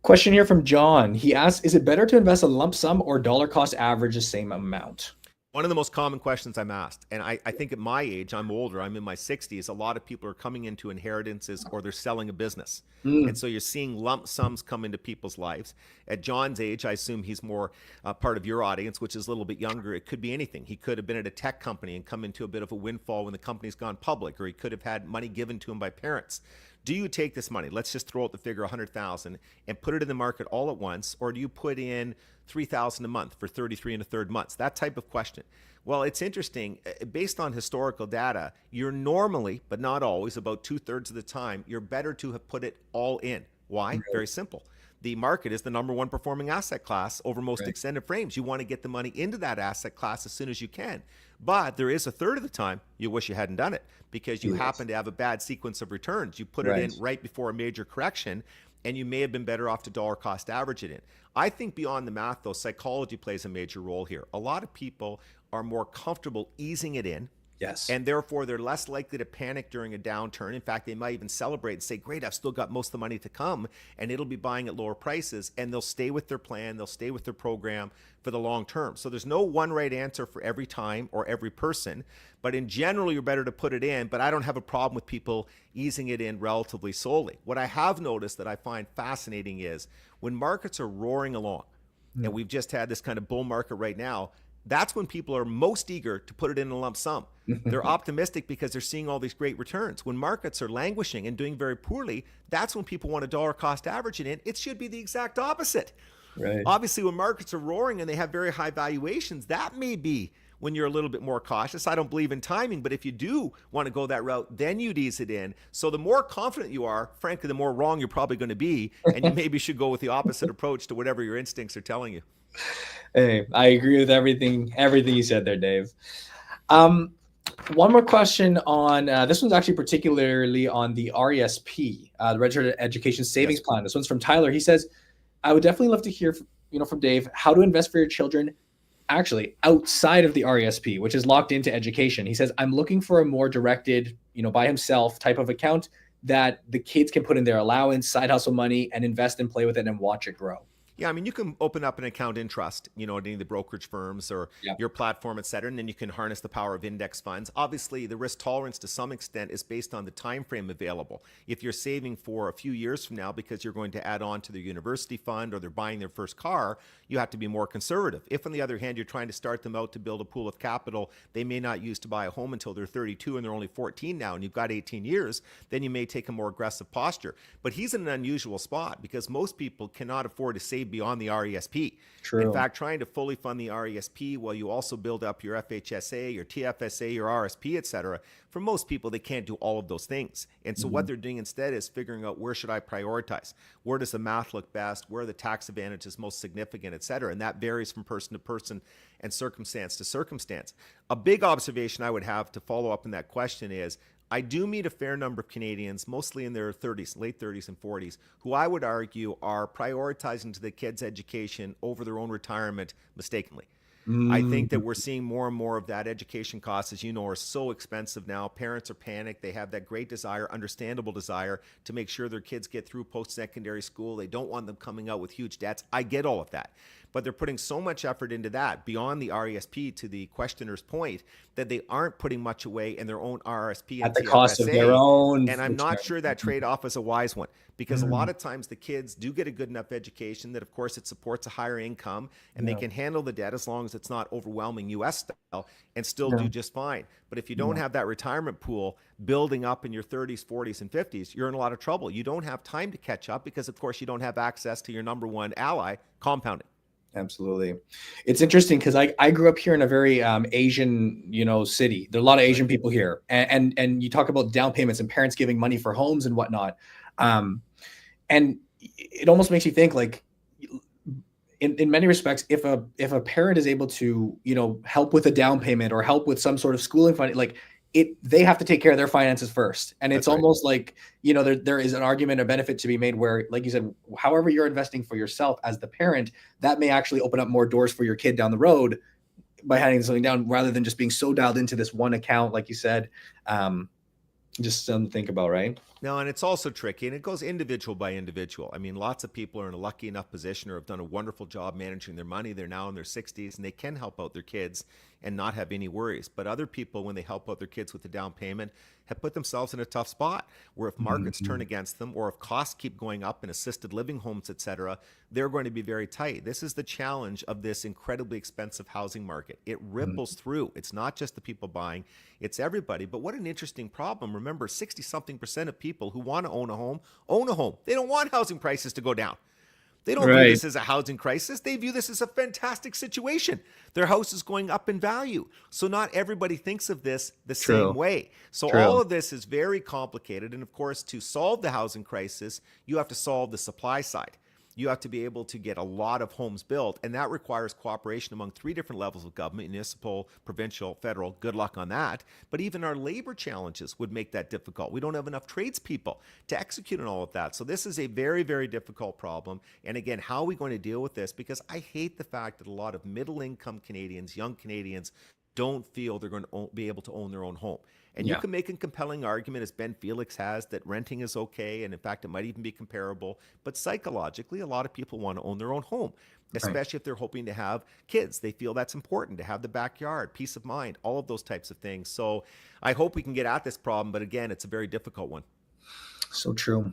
Question here from John. He asks, is it better to invest a lump sum or dollar cost average the same amount? One of the most common questions I'm asked, and I think at my age, I'm older, I'm in my 60s, a lot of people are coming into inheritances or they're selling a business. And so you're seeing lump sums come into people's lives. At John's age, I assume he's more part of your audience, which is a little bit younger. It could be anything. He could have been at a tech company and come into a bit of a windfall when the company's gone public, or he could have had money given to him by parents. Do you take this money, let's just throw out the figure 100,000 and put it in the market all at once, or do you put in 3,000 a month for 33 and a third months? That type of question. Well, it's interesting. Based on historical data, you're normally, but not always, about 2/3 of the time, you're better to have put it all in. Why? Right. Very simple. The market is the number one performing asset class over most extended frames. You want to get the money into that asset class as soon as you can. But there is 1/3 of the time you wish you hadn't done it because you happen to have a bad sequence of returns. You put it in right before a major correction, and you may have been better off to dollar cost average it in. I think beyond the math, though, psychology plays a major role here. A lot of people are more comfortable easing it in. Yes. And therefore, they're less likely to panic during a downturn. In fact, they might even celebrate and say, great, I've still got most of the money to come, and it'll be buying at lower prices. And they'll stay with their plan. They'll stay with their program for the long term. So there's no one right answer for every time or every person. But in general, you're better to put it in. But I don't have a problem with people easing it in relatively slowly. What I have noticed that I find fascinating is when markets are roaring along, and we've just had this kind of bull market right now, that's when people are most eager to put it in a lump sum. They're optimistic because they're seeing all these great returns. When markets are languishing and doing very poorly, that's when people want to dollar cost average it in. It should be the exact opposite. Right. Obviously, when markets are roaring and they have very high valuations, that may be when you're a little bit more cautious. I don't believe in timing, but if you do want to go that route, then you'd ease it in. So the more confident you are, frankly, the more wrong you're probably going to be, and you maybe should go with the opposite approach to whatever your instincts are telling you. Hey, I agree with everything you said there, Dave. One more question on this one's actually particularly on the RESP, the Registered Education Savings Plan. This one's from Tyler. He says, I would definitely love to hear from Dave how to invest for your children actually outside of the RESP, which is locked into education. He says, I'm looking for a more directed, by himself type of account that the kids can put in their allowance, side hustle money, and invest and play with it and watch it grow. Yeah, I mean, you can open up an account in trust, at any of the brokerage firms or Yeah. your platform, et cetera, and then you can harness the power of index funds. Obviously, the risk tolerance to some extent is based on the time frame available. If you're saving for a few years from now because you're going to add on to their university fund or they're buying their first car, you have to be more conservative. If, on the other hand, you're trying to start them out to build a pool of capital they may not use to buy a home until they're 32 and they're only 14 now, and you've got 18 years, then you may take a more aggressive posture. But he's in an unusual spot because most people cannot afford to save beyond the RESP. True. In fact, trying to fully fund the RESP while you also build up your FHSA, your TFSA, your RSP, et cetera, for most people, they can't do all of those things. And so what they're doing instead is figuring out, where should I prioritize? Where does the math look best? Where are the tax advantages most significant, et cetera? And that varies from person to person and circumstance to circumstance. A big observation I would have to follow up on that question is, I do meet a fair number of Canadians, mostly in their 30s, late 30s and 40s, who I would argue are prioritizing to the kids' education over their own retirement mistakenly. I think that we're seeing more and more of that. Education costs, as you know, are so expensive now. Parents are panicked. They have that great desire, understandable desire, to make sure their kids get through post-secondary school. They don't want them coming out with huge debts. I get all of that. But they're putting so much effort into that beyond the RESP, to the questioner's point, that they aren't putting much away in their own RSP At and the TFSA. cost of their own. And I'm not sure that trade-off is a wise one, because a lot of times the kids do get a good enough education that, of course, it supports a higher income, and they can handle the debt as long as it's not overwhelming U.S. style, and still do just fine. But if you don't have that retirement pool building up in your 30s, 40s, and 50s, you're in a lot of trouble. You don't have time to catch up because, of course, you don't have access to your number one ally, compounding. Absolutely. It's interesting because I grew up here in a very Asian, city. There are a lot of Asian people here. And you talk about down payments and parents giving money for homes and whatnot. And it almost makes you think, like, in many respects, if a parent is able to, help with a down payment or help with some sort of schooling fund, like, they have to take care of their finances first. And it's almost like, there is an argument, a benefit to be made where, like you said, however you're investing for yourself as the parent, that may actually open up more doors for your kid down the road by handing something down, rather than just being so dialed into this one account, like you said. Just something to think about, right? No, and it's also tricky, and it goes individual by individual. I mean, lots of people are in a lucky enough position or have done a wonderful job managing their money. They're now in their 60s, and they can help out their kids and not have any worries. But other people, when they help out their kids with the down payment, have put themselves in a tough spot where if markets turn against them, or if costs keep going up in assisted living homes, et cetera, they're going to be very tight. This is the challenge of this incredibly expensive housing market. It ripples through. It's not just the people buying, it's everybody. But what an interesting problem. Remember, 60-something% of people who want to own a home, own a home. They don't want housing prices to go down. They don't view this as a housing crisis. They view this as a fantastic situation. Their house is going up in value. So not everybody thinks of this the same way. So all of this is very complicated. And of course, to solve the housing crisis, you have to solve the supply side. You have to be able to get a lot of homes built, and that requires cooperation among 3 different levels of government: municipal, provincial, federal. Good luck on that. But even our labor challenges would make that difficult. We don't have enough tradespeople to execute on all of that. So this is a very, very difficult problem. And again, how are we going to deal with this? Because I hate the fact that a lot of middle-income Canadians, young Canadians, don't feel they're going to be able to own their own home. And you can make a compelling argument, as Ben Felix has, that renting is okay. And in fact, it might even be comparable. But psychologically, a lot of people want to own their own home, especially if they're hoping to have kids. They feel that's important, to have the backyard, peace of mind, all of those types of things. So I hope we can get at this problem. But again, it's a very difficult one. So true.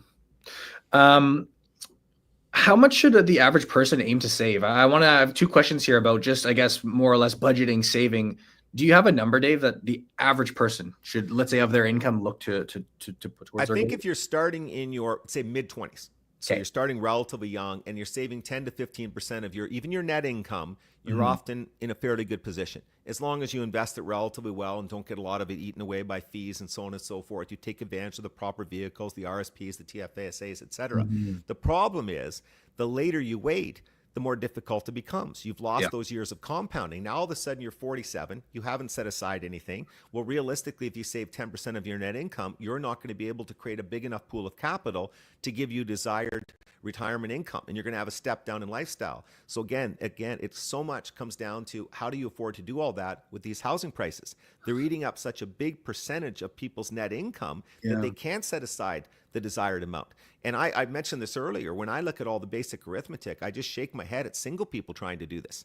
How much should the average person aim to save? I have 2 questions here about just, I guess, more or less budgeting, saving. Do you have a number, Dave, that the average person should, let's say, of their income, look to put towards? I think if you're starting in your, say, mid-20s, so you're starting relatively young, and you're saving 10 to 15% of even your net income, you're often in a fairly good position. As long as you invest it relatively well and don't get a lot of it eaten away by fees and so on and so forth. You take advantage of the proper vehicles, the RSPs, the TFSAs, et cetera. The problem is, the later you wait, the more difficult it becomes. You've Yeah. lost those years of compounding. Now all of a sudden you're 47, you haven't set aside anything. Well, realistically, if you save 10% of your net income, you're not going to be able to create a big enough pool of capital to give you desired retirement income, and you're going to have a step down in lifestyle. So again, it's so much comes down to how do you afford to do all that with these housing prices? They're eating up such a big percentage of people's net income that they can't set aside the desired amount. And I mentioned this earlier, when I look at all the basic arithmetic, I just shake my head at single people trying to do this,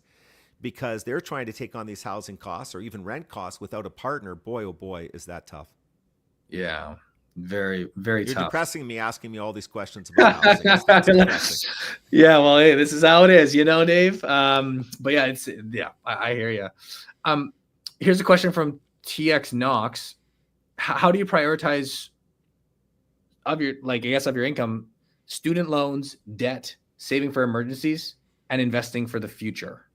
because they're trying to take on these housing costs or even rent costs without a partner. Boy, oh boy, is that tough. Yeah. Very, very You're tough. depressing me asking me all these questions about housing. It's depressing. Yeah, well, hey, this is how it is, Dave. But yeah, I hear you. Here's a question from TX Knox. How do you prioritize of your income, student loans, debt, saving for emergencies, and investing for the future?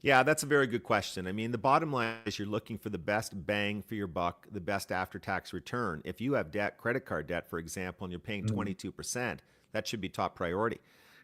Yeah, that's a very good question. I mean, the bottom line is you're looking for the best bang for your buck, the best after-tax return. If you have debt, credit card debt, for example, and you're paying 22%, that should be top priority,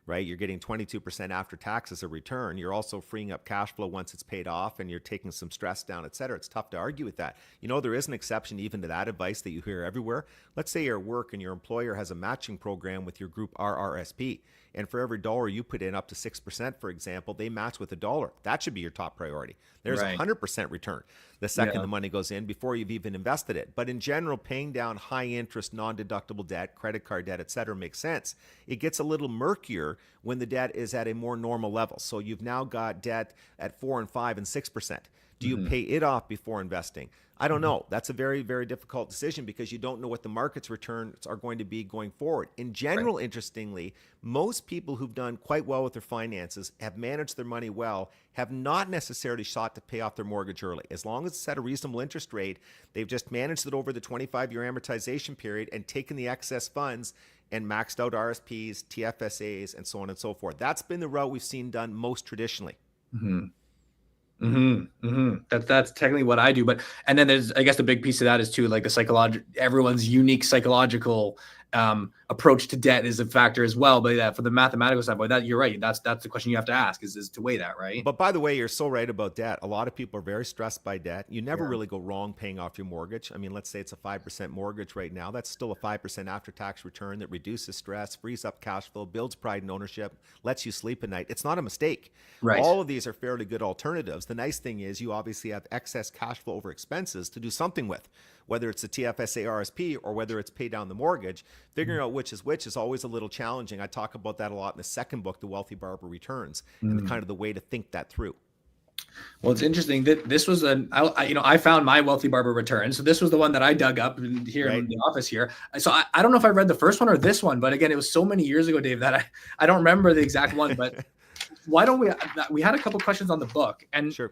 right? You're getting 22% after tax as a return. You're also freeing up cash flow once it's paid off, and you're taking some stress down, et cetera. It's tough to argue with that. There is an exception even to that advice that you hear everywhere. Let's say you're at work and your employer has a matching program with your group RRSP. And for every dollar you put in up to 6%, for example, they match with $1. That should be your top priority. There's Right. 100% return the second the money goes in before you've even invested it. But in general, paying down high interest, non-deductible debt, credit card debt, et cetera, makes sense. It gets a little murkier when the debt is at a more normal level. So you've now got debt at 4 and 5 and 6%. Do you pay it off before investing? I don't know. That's a very, very difficult decision because you don't know what the market's returns are going to be going forward. In general, interestingly, most people who've done quite well with their finances, have managed their money well, have not necessarily sought to pay off their mortgage early. As long as it's at a reasonable interest rate, they've just managed it over the 25-year amortization period and taken the excess funds and maxed out RSPs, TFSAs, and so on and so forth. That's been the route we've seen done most traditionally. That's technically what I do, and then there's, I guess, the big piece of that is too, like everyone's unique psychological approach to debt is a factor as well. But yeah, for the mathematical side, that you're right. That's the question you have to ask is to weigh that, right? But by the way, you're so right about debt. A lot of people are very stressed by debt. You never really go wrong paying off your mortgage. I mean, let's say it's a 5% mortgage right now. That's still a 5% after-tax return that reduces stress, frees up cash flow, builds pride and ownership, lets you sleep at night. It's not a mistake. Right. All of these are fairly good alternatives. The nice thing is you obviously have excess cash flow over expenses to do something with, whether it's the TFSA RSP or whether it's pay down the mortgage. Figuring out which is always a little challenging. I talk about that a lot in the second book, The Wealthy Barber Returns, and the kind of the way to think that through. Well, it's interesting that this was I found my Wealthy Barber Return. So this was the one that I dug up here in the office here. So I don't know if I read the first one or this one, but again, it was so many years ago, Dave, that I don't remember the exact one. But why don't we had a couple questions on the book, and Sure.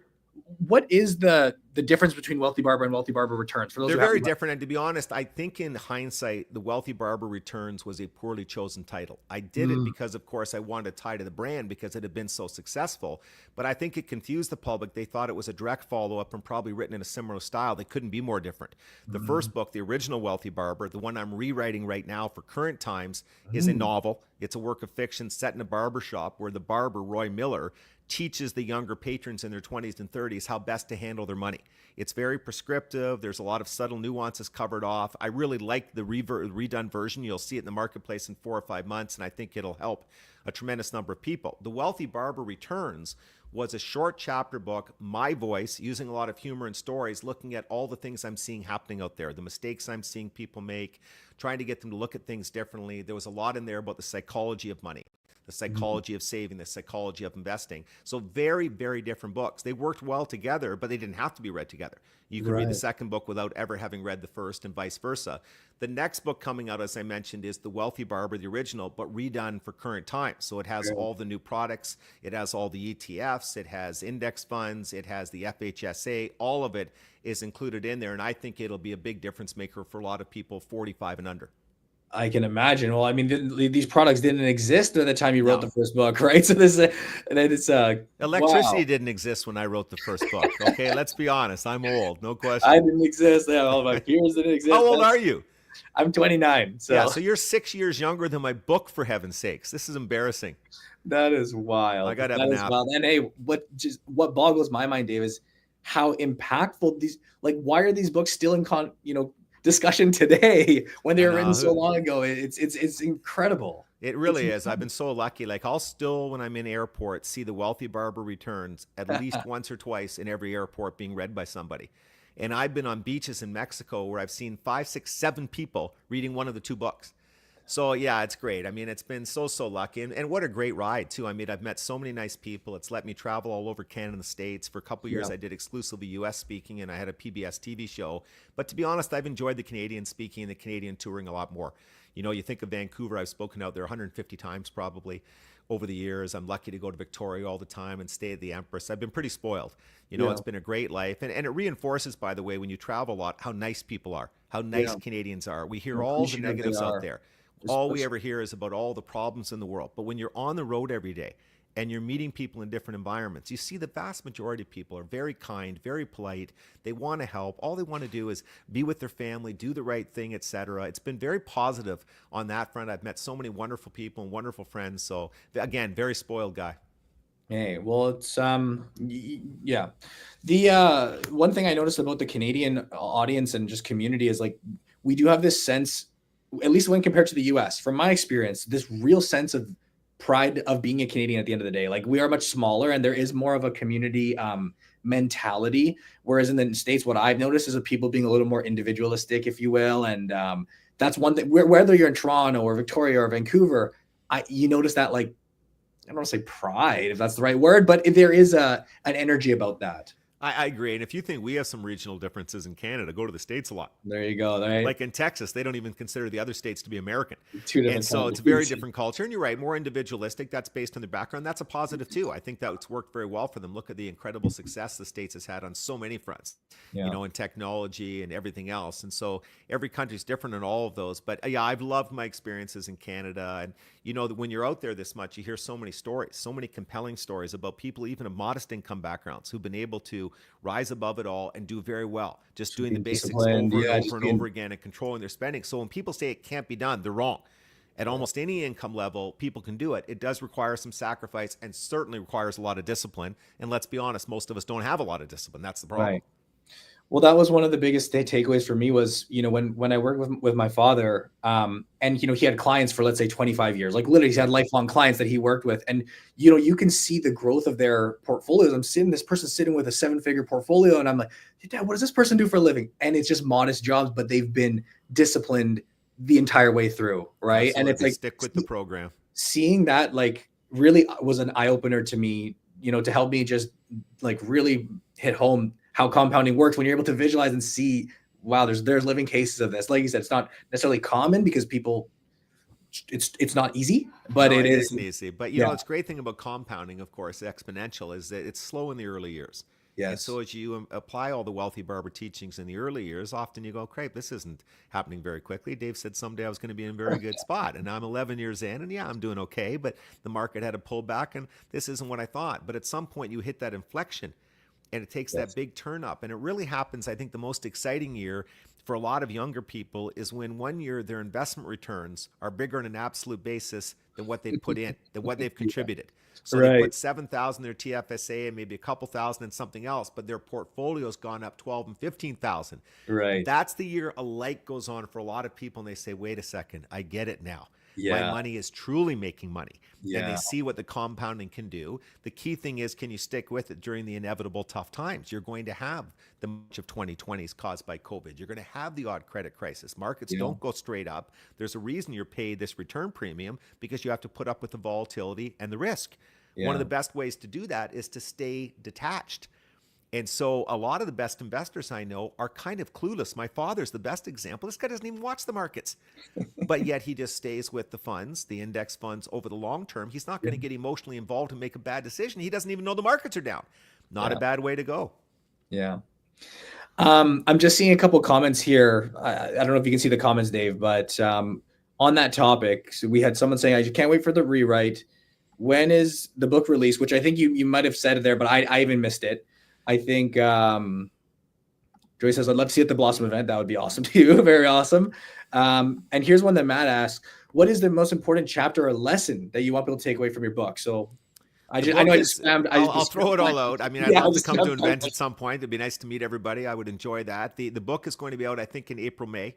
What is the difference between Wealthy Barber and Wealthy Barber Returns? For those They're very different. And to be honest, I think in hindsight, the Wealthy Barber Returns was a poorly chosen title. I did it because, of course, I wanted to tie to the brand because it had been so successful. But I think it confused the public. They thought it was a direct follow-up and probably written in a similar style. They couldn't be more different. The first book, the original Wealthy Barber, the one I'm rewriting right now for current times, is a novel. It's a work of fiction set in a barber shop where the barber, Roy Miller, teaches the younger patrons in their 20s and 30s how best to handle their money. It's very prescriptive. There's a lot of subtle nuances covered off. I really like the redone version. You'll see it in the marketplace in 4 or 5 months, and I think it'll help a tremendous number of people. The Wealthy Barber Returns was a short chapter book, my voice, using a lot of humor and stories, looking at all the things I'm seeing happening out there, the mistakes I'm seeing people make, trying to get them to look at things differently. There was a lot in there about the psychology of money, the psychology of saving, the psychology of investing. So very, very different books. They worked well together, but they didn't have to be read together. You could read the second book without ever having read the first and vice versa. The next book coming out, as I mentioned, is The Wealthy Barber, the original, but redone for current times. So it has all the new products. It has all the ETFs. It has index funds. It has the FHSA. All of it is included in there. And I think it'll be a big difference maker for a lot of people 45 and under. I can imagine. Well, I mean, these products didn't exist at the time you wrote the first book, right? So electricity didn't exist when I wrote the first book. Okay, let's be honest. I'm old, no question. I didn't exist. All of my peers didn't exist. How old are you? I'm 29. So you're 6 years younger than my book, for heaven's sakes. This is embarrassing. That is wild. I got to have a That is nap. wild. And hey, what boggles my mind, Dave, is how impactful these, like, why are these books still in discussion today when they I were written so know. long ago? It's incredible. It It's really is. I've incredible. been so lucky. Like I'll still, when I'm in airports, see the Wealthy Barber Returns at least once or twice in every airport being read by somebody. And I've been on beaches in Mexico where I've seen 5, 6, 7 people reading one of the two books. So yeah, it's great. I mean, it's been so lucky, and what a great ride too. I mean, I've met so many nice people. It's let me travel all over Canada and the States. For a couple of years, Yeah. I did exclusively U.S. speaking, and I had a PBS TV show. But to be honest, I've enjoyed the Canadian speaking and the Canadian touring a lot more. You know, you think of Vancouver, I've spoken out there 150 times probably over the years. I'm lucky to go to Victoria all the time and stay at the Empress. I've been pretty spoiled. You know, Yeah. it's been a great life. And it reinforces, by the way, when you travel a lot, how nice people are, how nice Yeah. Canadians are. We hear How all the appreciative they negatives out are. there. Just, All we ever hear is about all the problems in the world. But when you're on the road every day and you're meeting people in different environments, you see the vast majority of people are very kind, very polite. They want to help. All they want to do is be with their family, do the right thing, etc. It's been very positive on that front. I've met so many wonderful people and wonderful friends. So again, very spoiled guy. hey, well, it's yeah. The one thing I noticed about the Canadian audience and just community is, like, we do have this sense, at least when compared to the US, from my experience, this real sense of pride of being a Canadian at the end of the day. Like, we are much smaller and there is more of a community mentality. Whereas in the States, what I've noticed is of people being a little more individualistic, if you will. And that's one thing, whether you're in Toronto or Victoria or Vancouver, you notice that, like, I don't want to say pride, if that's the right word, but there is an energy about that. I agree. And if you think we have some regional differences in Canada, go to the States a lot. There you go. Right? Like in Texas, they don't even consider the other states to be American. Two And different so it's a very countries. different culture. And you're right, more individualistic. That's based on their background. That's a positive too. I think that's worked very well for them. Look at the incredible success the States has had on so many fronts, you Yeah. know, in technology and everything else. And so every country's different in all of those. But yeah, I've loved my experiences in Canada. And, you know, when you're out there this much, you hear so many stories, so many compelling stories about people, even of modest income backgrounds, who've been able to rise above it all and do very well, just doing the Being basics disciplined. over and Yeah. over Just and being, over again and controlling their spending. So when people say it can't be done, they're wrong. At yeah. almost any income level, people can do it. It does require some sacrifice and certainly requires a lot of discipline. And let's be honest, most of us don't have a lot of discipline. That's the problem. Right. Well, that was one of the biggest takeaways for me was, when I worked with my father, and, he had clients for, let's say, 25 years, like literally he had Yep. lifelong clients that he worked with. And, you can see the growth of their portfolios. This person's sitting with a 7-figure portfolio. And I'm like, hey, Dad, what does this person do for a living? And it's just modest jobs, but they've been disciplined the entire way through. Right. And Absolutely. it's They like, stick with the program. seeing that, like, really was an eye opener to me, to help me just, like, really hit home how compounding works when you're able to visualize and see, wow, there's living cases of this. Like you said, it's not necessarily common because people, it's not easy, but No, it it is. isn't easy. But you Yeah. know, it's great thing about compounding, of course, exponential, is that it's slow in the early years. And Yes. so as you apply all the Wealthy Barber teachings in the early years, often you go, "Crepe, this isn't happening very quickly." Dave said someday I was going to be in a very good spot. And now I'm 11 years in, and yeah, I'm doing okay, but the market had a pullback, and this isn't what I thought. But at some point you hit that inflection, and it takes that Yes. big turn up. And it really happens, I think the most exciting year for a lot of younger people is when one year their investment returns are bigger on an absolute basis than what they've put in, than what they've Yeah. contributed. So they Right. put 7,000 in their TFSA and maybe a couple thousand in something else, but their portfolio's gone up 12 and 15,000. Right. That's the year a light goes on for a lot of people and they say, "Wait a second, I get it now. My Yeah. money is truly making money." And they Yeah. see what the compounding can do. The key thing is, can you stick with it during the inevitable tough times? You're going to have the much of 2020s caused by COVID. You're going to have the odd credit crisis. Markets Yeah. don't go straight up. There's a reason you're paid this return premium, because you have to put up with the volatility and the risk. One of Yeah. the best ways to do that is to stay detached. And so a lot of the best investors I know are kind of clueless. My father's the best example. This guy doesn't even watch the markets, but yet he just stays with the funds, the index funds over the long term. He's not going to get emotionally involved and make a bad decision. He doesn't even know the markets are down. Not a Yeah. bad way to go. Yeah. I'm just seeing a couple comments here. I don't know if you can see the comments, Dave, but on that topic, so we had someone saying, "I can't wait for the rewrite. When is the book release?" Which I think you might have said it there, but I even missed it. I think Joy says, "I'd love to see you at the Blossom event. That would be awesome too." Very awesome. And here's one that Matt asked: what is the most important chapter or lesson that you want people to take away from your book? So I The know book I just is, spammed. I'll throw it all out. I mean, I'd Yeah, I'll love to just come to spam events at some point. It'd be nice to meet everybody. I would enjoy that. The book is going to be out, I think, in April, May.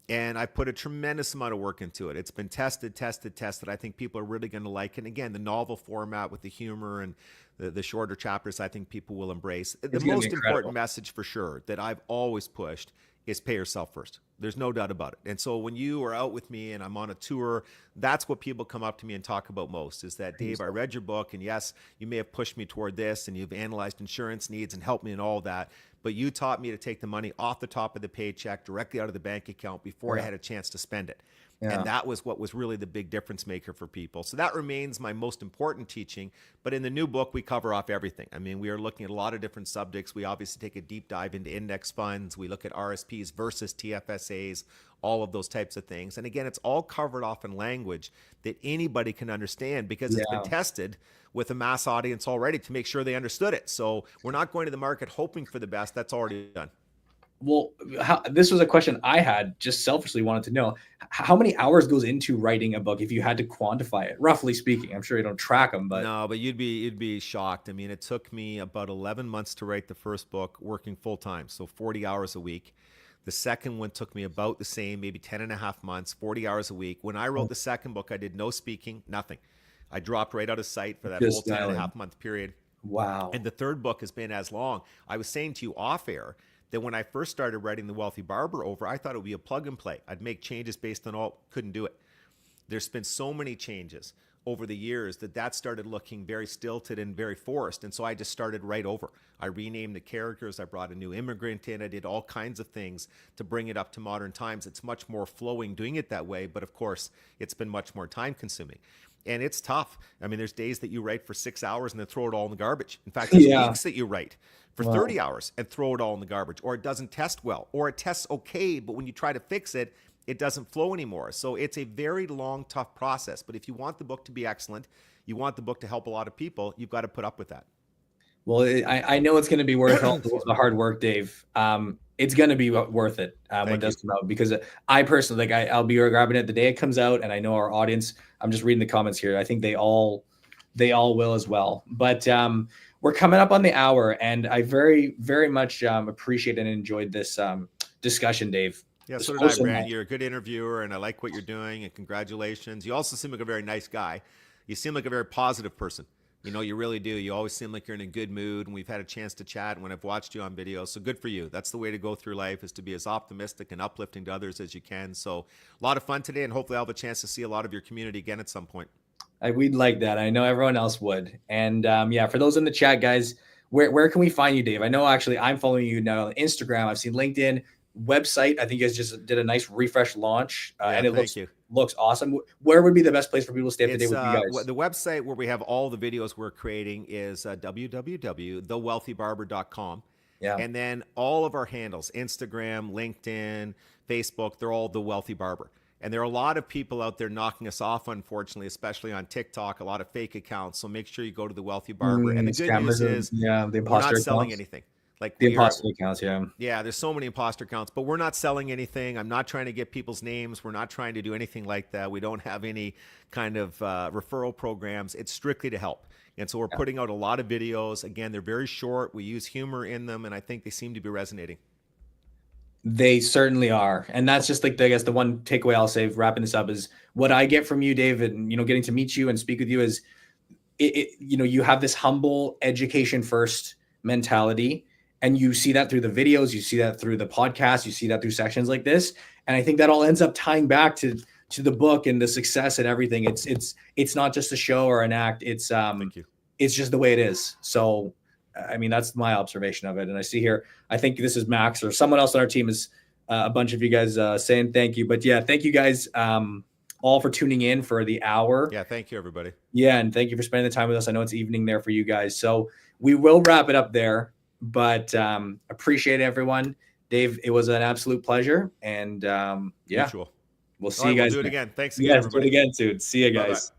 And I put a tremendous amount of work into it. It's been tested. I think people are really going to like it. And again, the novel format with the humor and the shorter chapters, I think people will embrace. The It's gonna be most important incredible. message for sure that I've always pushed is pay yourself first. There's no doubt about it. And so when you are out with me and I'm on a tour, that's what people come up to me and talk about most is that, Dave, I read your book, and yes, you may have pushed me toward this and you've analyzed insurance needs and helped me in all that, but you taught me to take the money off the top of the paycheck directly out of the bank account before I had a chance to spend it. Yeah. And that was what was really the big difference maker for people. So that remains my most important teaching. But in the new book, we cover off everything. I mean, we are looking at a lot of different subjects. We obviously take a deep dive into index funds. We look at RSPs versus TFSAs, all of those types of things. And again, it's all covered off in language that anybody can understand because it's been tested with a mass audience already to make sure they understood it. So we're not going to the market hoping for the best. That's already done. Well, this was a question I had just selfishly wanted to know. How many hours goes into writing a book if you had to quantify it, roughly speaking? I'm sure you don't track them, but no, but you'd be shocked. I mean, it took me about 11 months to write the first book, working full time, so 40 hours a week. The second one took me about the same, maybe 10 and a half months, 40 hours a week. When I wrote the second book, I did no speaking, nothing. I dropped right out of sight for that whole 10 and a half month period. Wow. And the third book has been as long. I was saying to you off air that when I first started writing The Wealthy Barber over, I thought it would be a plug and play. I'd make changes based on all, couldn't do it. There's been so many changes over the years that started looking very stilted and very forced. And so I just started right over. I renamed the characters. I brought a new immigrant in. I did all kinds of things to bring it up to modern times. It's much more flowing doing it that way. But of course, it's been much more time consuming. And it's tough. I mean, there's days that you write for 6 hours and then throw it all in the garbage. In fact, there's weeks that you write for 30 hours and throw it all in the garbage, or it doesn't test well, or it tests okay, but when you try to fix it, it doesn't flow anymore. So it's a very long, tough process. But if you want the book to be excellent, you want the book to help a lot of people, you've got to put up with that. Well, I know it's going to be worth all the hard work, Dave. It's going to be worth it when it does come out, because I personally, I'll be grabbing it the day it comes out, and I know our audience, I'm just reading the comments here, I think they all will as well. But we're coming up on the hour, and I very, very much appreciate and enjoyed this discussion, Dave. Yeah, so did I, Brand. You're a good interviewer, and I like what you're doing, and congratulations. You also seem like a very nice guy. You seem like a very positive person. You know, you really do. You always seem like you're in a good mood, and we've had a chance to chat when I've watched you on video. So good for you. That's the way to go through life, is to be as optimistic and uplifting to others as you can. So a lot of fun today, and hopefully I'll have a chance to see a lot of your community again at some point. We'd like that. I know everyone else would. And yeah, for those in the chat, guys, where can we find you, Dave? I know actually I'm following you now on Instagram. I've seen LinkedIn, website. I think you guys just did a nice refresh launch, and it looks awesome. Where would be the best place for people to stay up to date with you guys? The website where we have all the videos we're creating is www.thewealthybarber.com. Yeah. And then all of our handles, Instagram, LinkedIn, Facebook, they're all The Wealthy Barber. And there are a lot of people out there knocking us off, unfortunately, especially on TikTok, a lot of fake accounts. So make sure you go to The Wealthy Barber. And the good news is we're not selling anything. Like the imposter accounts, yeah, there's so many imposter accounts, but we're not selling anything. I'm not trying to get people's names. We're not trying to do anything like that. We don't have any kind of referral programs. It's strictly to help. And so we're putting out a lot of videos. Again, they're very short. We use humor in them, and I think they seem to be resonating. They certainly are. And that's just like, I guess the one takeaway I'll say wrapping this up is what I get from you, David, and, getting to meet you and speak with you is, you have this humble education first mentality. And you see that through the videos, you see that through the podcast, you see that through sections like this. And I think that all ends up tying back to the book and the success and everything. It's not just a show or an act. It's it's just the way it is. So, I mean, that's my observation of it. And I see here, I think this is Max or someone else on our team is a bunch of you guys saying thank you. But yeah, thank you guys all for tuning in for the hour. Yeah, thank you, everybody. Yeah, and thank you for spending the time with us. I know it's evening there for you guys. So we will wrap it up there. But appreciate everyone. Dave, it was an absolute pleasure. And yeah, Mutual. We'll see you guys. We'll do it again. Thanks again, everybody. Do it again soon. See you guys. Bye-bye.